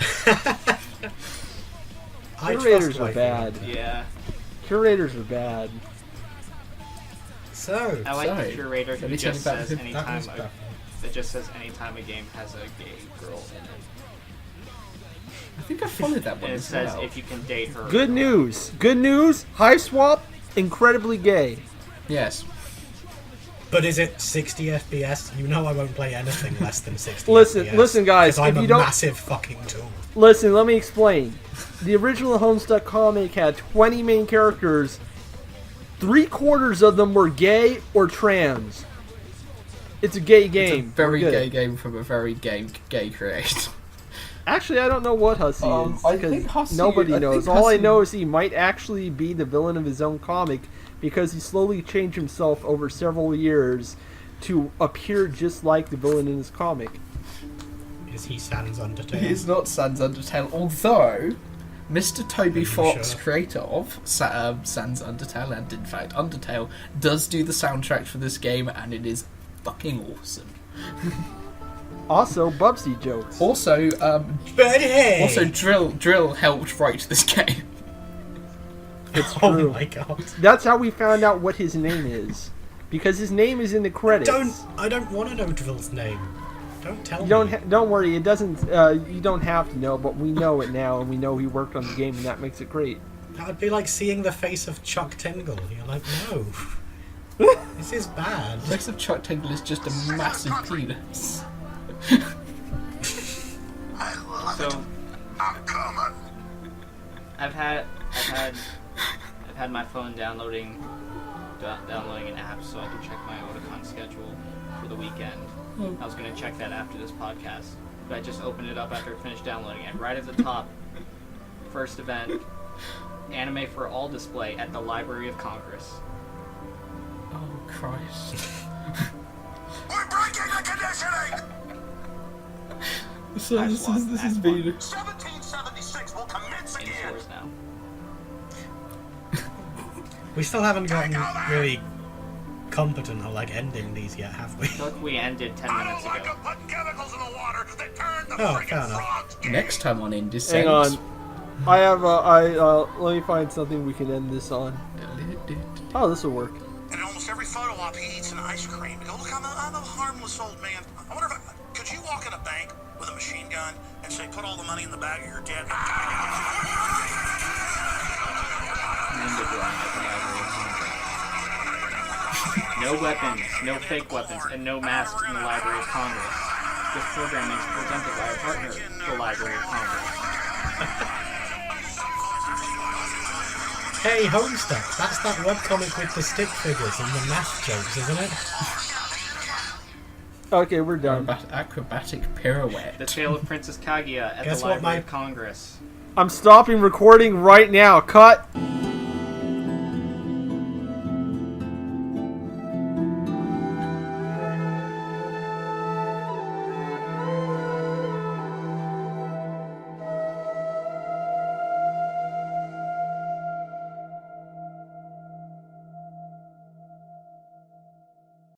I Curators trust are Waifu. bad. Yeah. Curators are bad. So, I like the Sorry. curator Let who me tell just you about says him. that anytime was better. that just says anytime a game has a gay girl in it. I think I followed that one And it as says well. if you can date her. Good news. Good news. Hive Swap, incredibly gay. Yes. but is it 60 FPS? You know I won't play anything less than 60 Listen, FPS. listen, guys, 'cause I'm if a you don't- massive fucking tool. Listen, let me explain. The original Homestuck comic had 20 main characters. 3/4 of them were gay or trans. It's a gay game. It's a very We're good. gay game from a very gay creator. Actually, I don't know what Hussey is. I Because think Hussey- nobody I knows. think All I Hussey- know is he might actually be the villain of his own comic because he slowly changed himself over several years to appear just like the villain in his comic. Is he Sans Undertale? He is not Sans Undertale, although Mr. Toby Are you Fox, sure? creator of Sans Undertale and in fact Undertale, does do the soundtrack for this game, and it is fucking awesome. Also, Bubsy jokes. Also, But hey! also Drill helped write this game. It's Oh true. my god. That's how we found out what his name is. Because his name is in the credits. I don't want to know Drill's name. Don't tell You don't me. don't worry. It doesn't. You don't have to know, but we know it now, and we know he worked on the game, and that makes it great. That would be like seeing the face of Chuck Tingle. You're like, no. This is bad. The face of Chuck Tingle is just a massive penis. So I'm coming. I've had my phone downloading an app so I can check my Otakon schedule for the weekend. I was going to check that after this podcast, but I just opened it up after I finished downloading it. Right at the top, first event, Anime for All display at the Library of Congress. Oh Christ! We're breaking the conditioning! So I've this lost is that been 1776 will commence In again! stores now. We still haven't gotten really competent at like ending these yet, have we? Look, we ended 10 I minutes don't like ago. them putting chemicals in the water that turn the Oh, fair freaking enough. frogs gay. Next time on IndieCent. Hang on. I have let me find something we can end this on. Oh, this will work. And in almost every photo op, he eats an ice cream. You go, look, I'm a harmless old man. I wonder if could you walk in a bank with a machine gun and say, put all the money in the bag of your dead? No weapons, no fake weapons, and no masks in the Library of Congress. This programming is presented by our partner, the Library of Congress. Hey, Homestuck, that's that webcomic with the stick figures and the math jokes, isn't it? Okay, we're done. Acrobatic pirouette. The Tale of Princess Kaguya at Guess the what, Library my- of Congress. I'm stopping recording right now. Cut.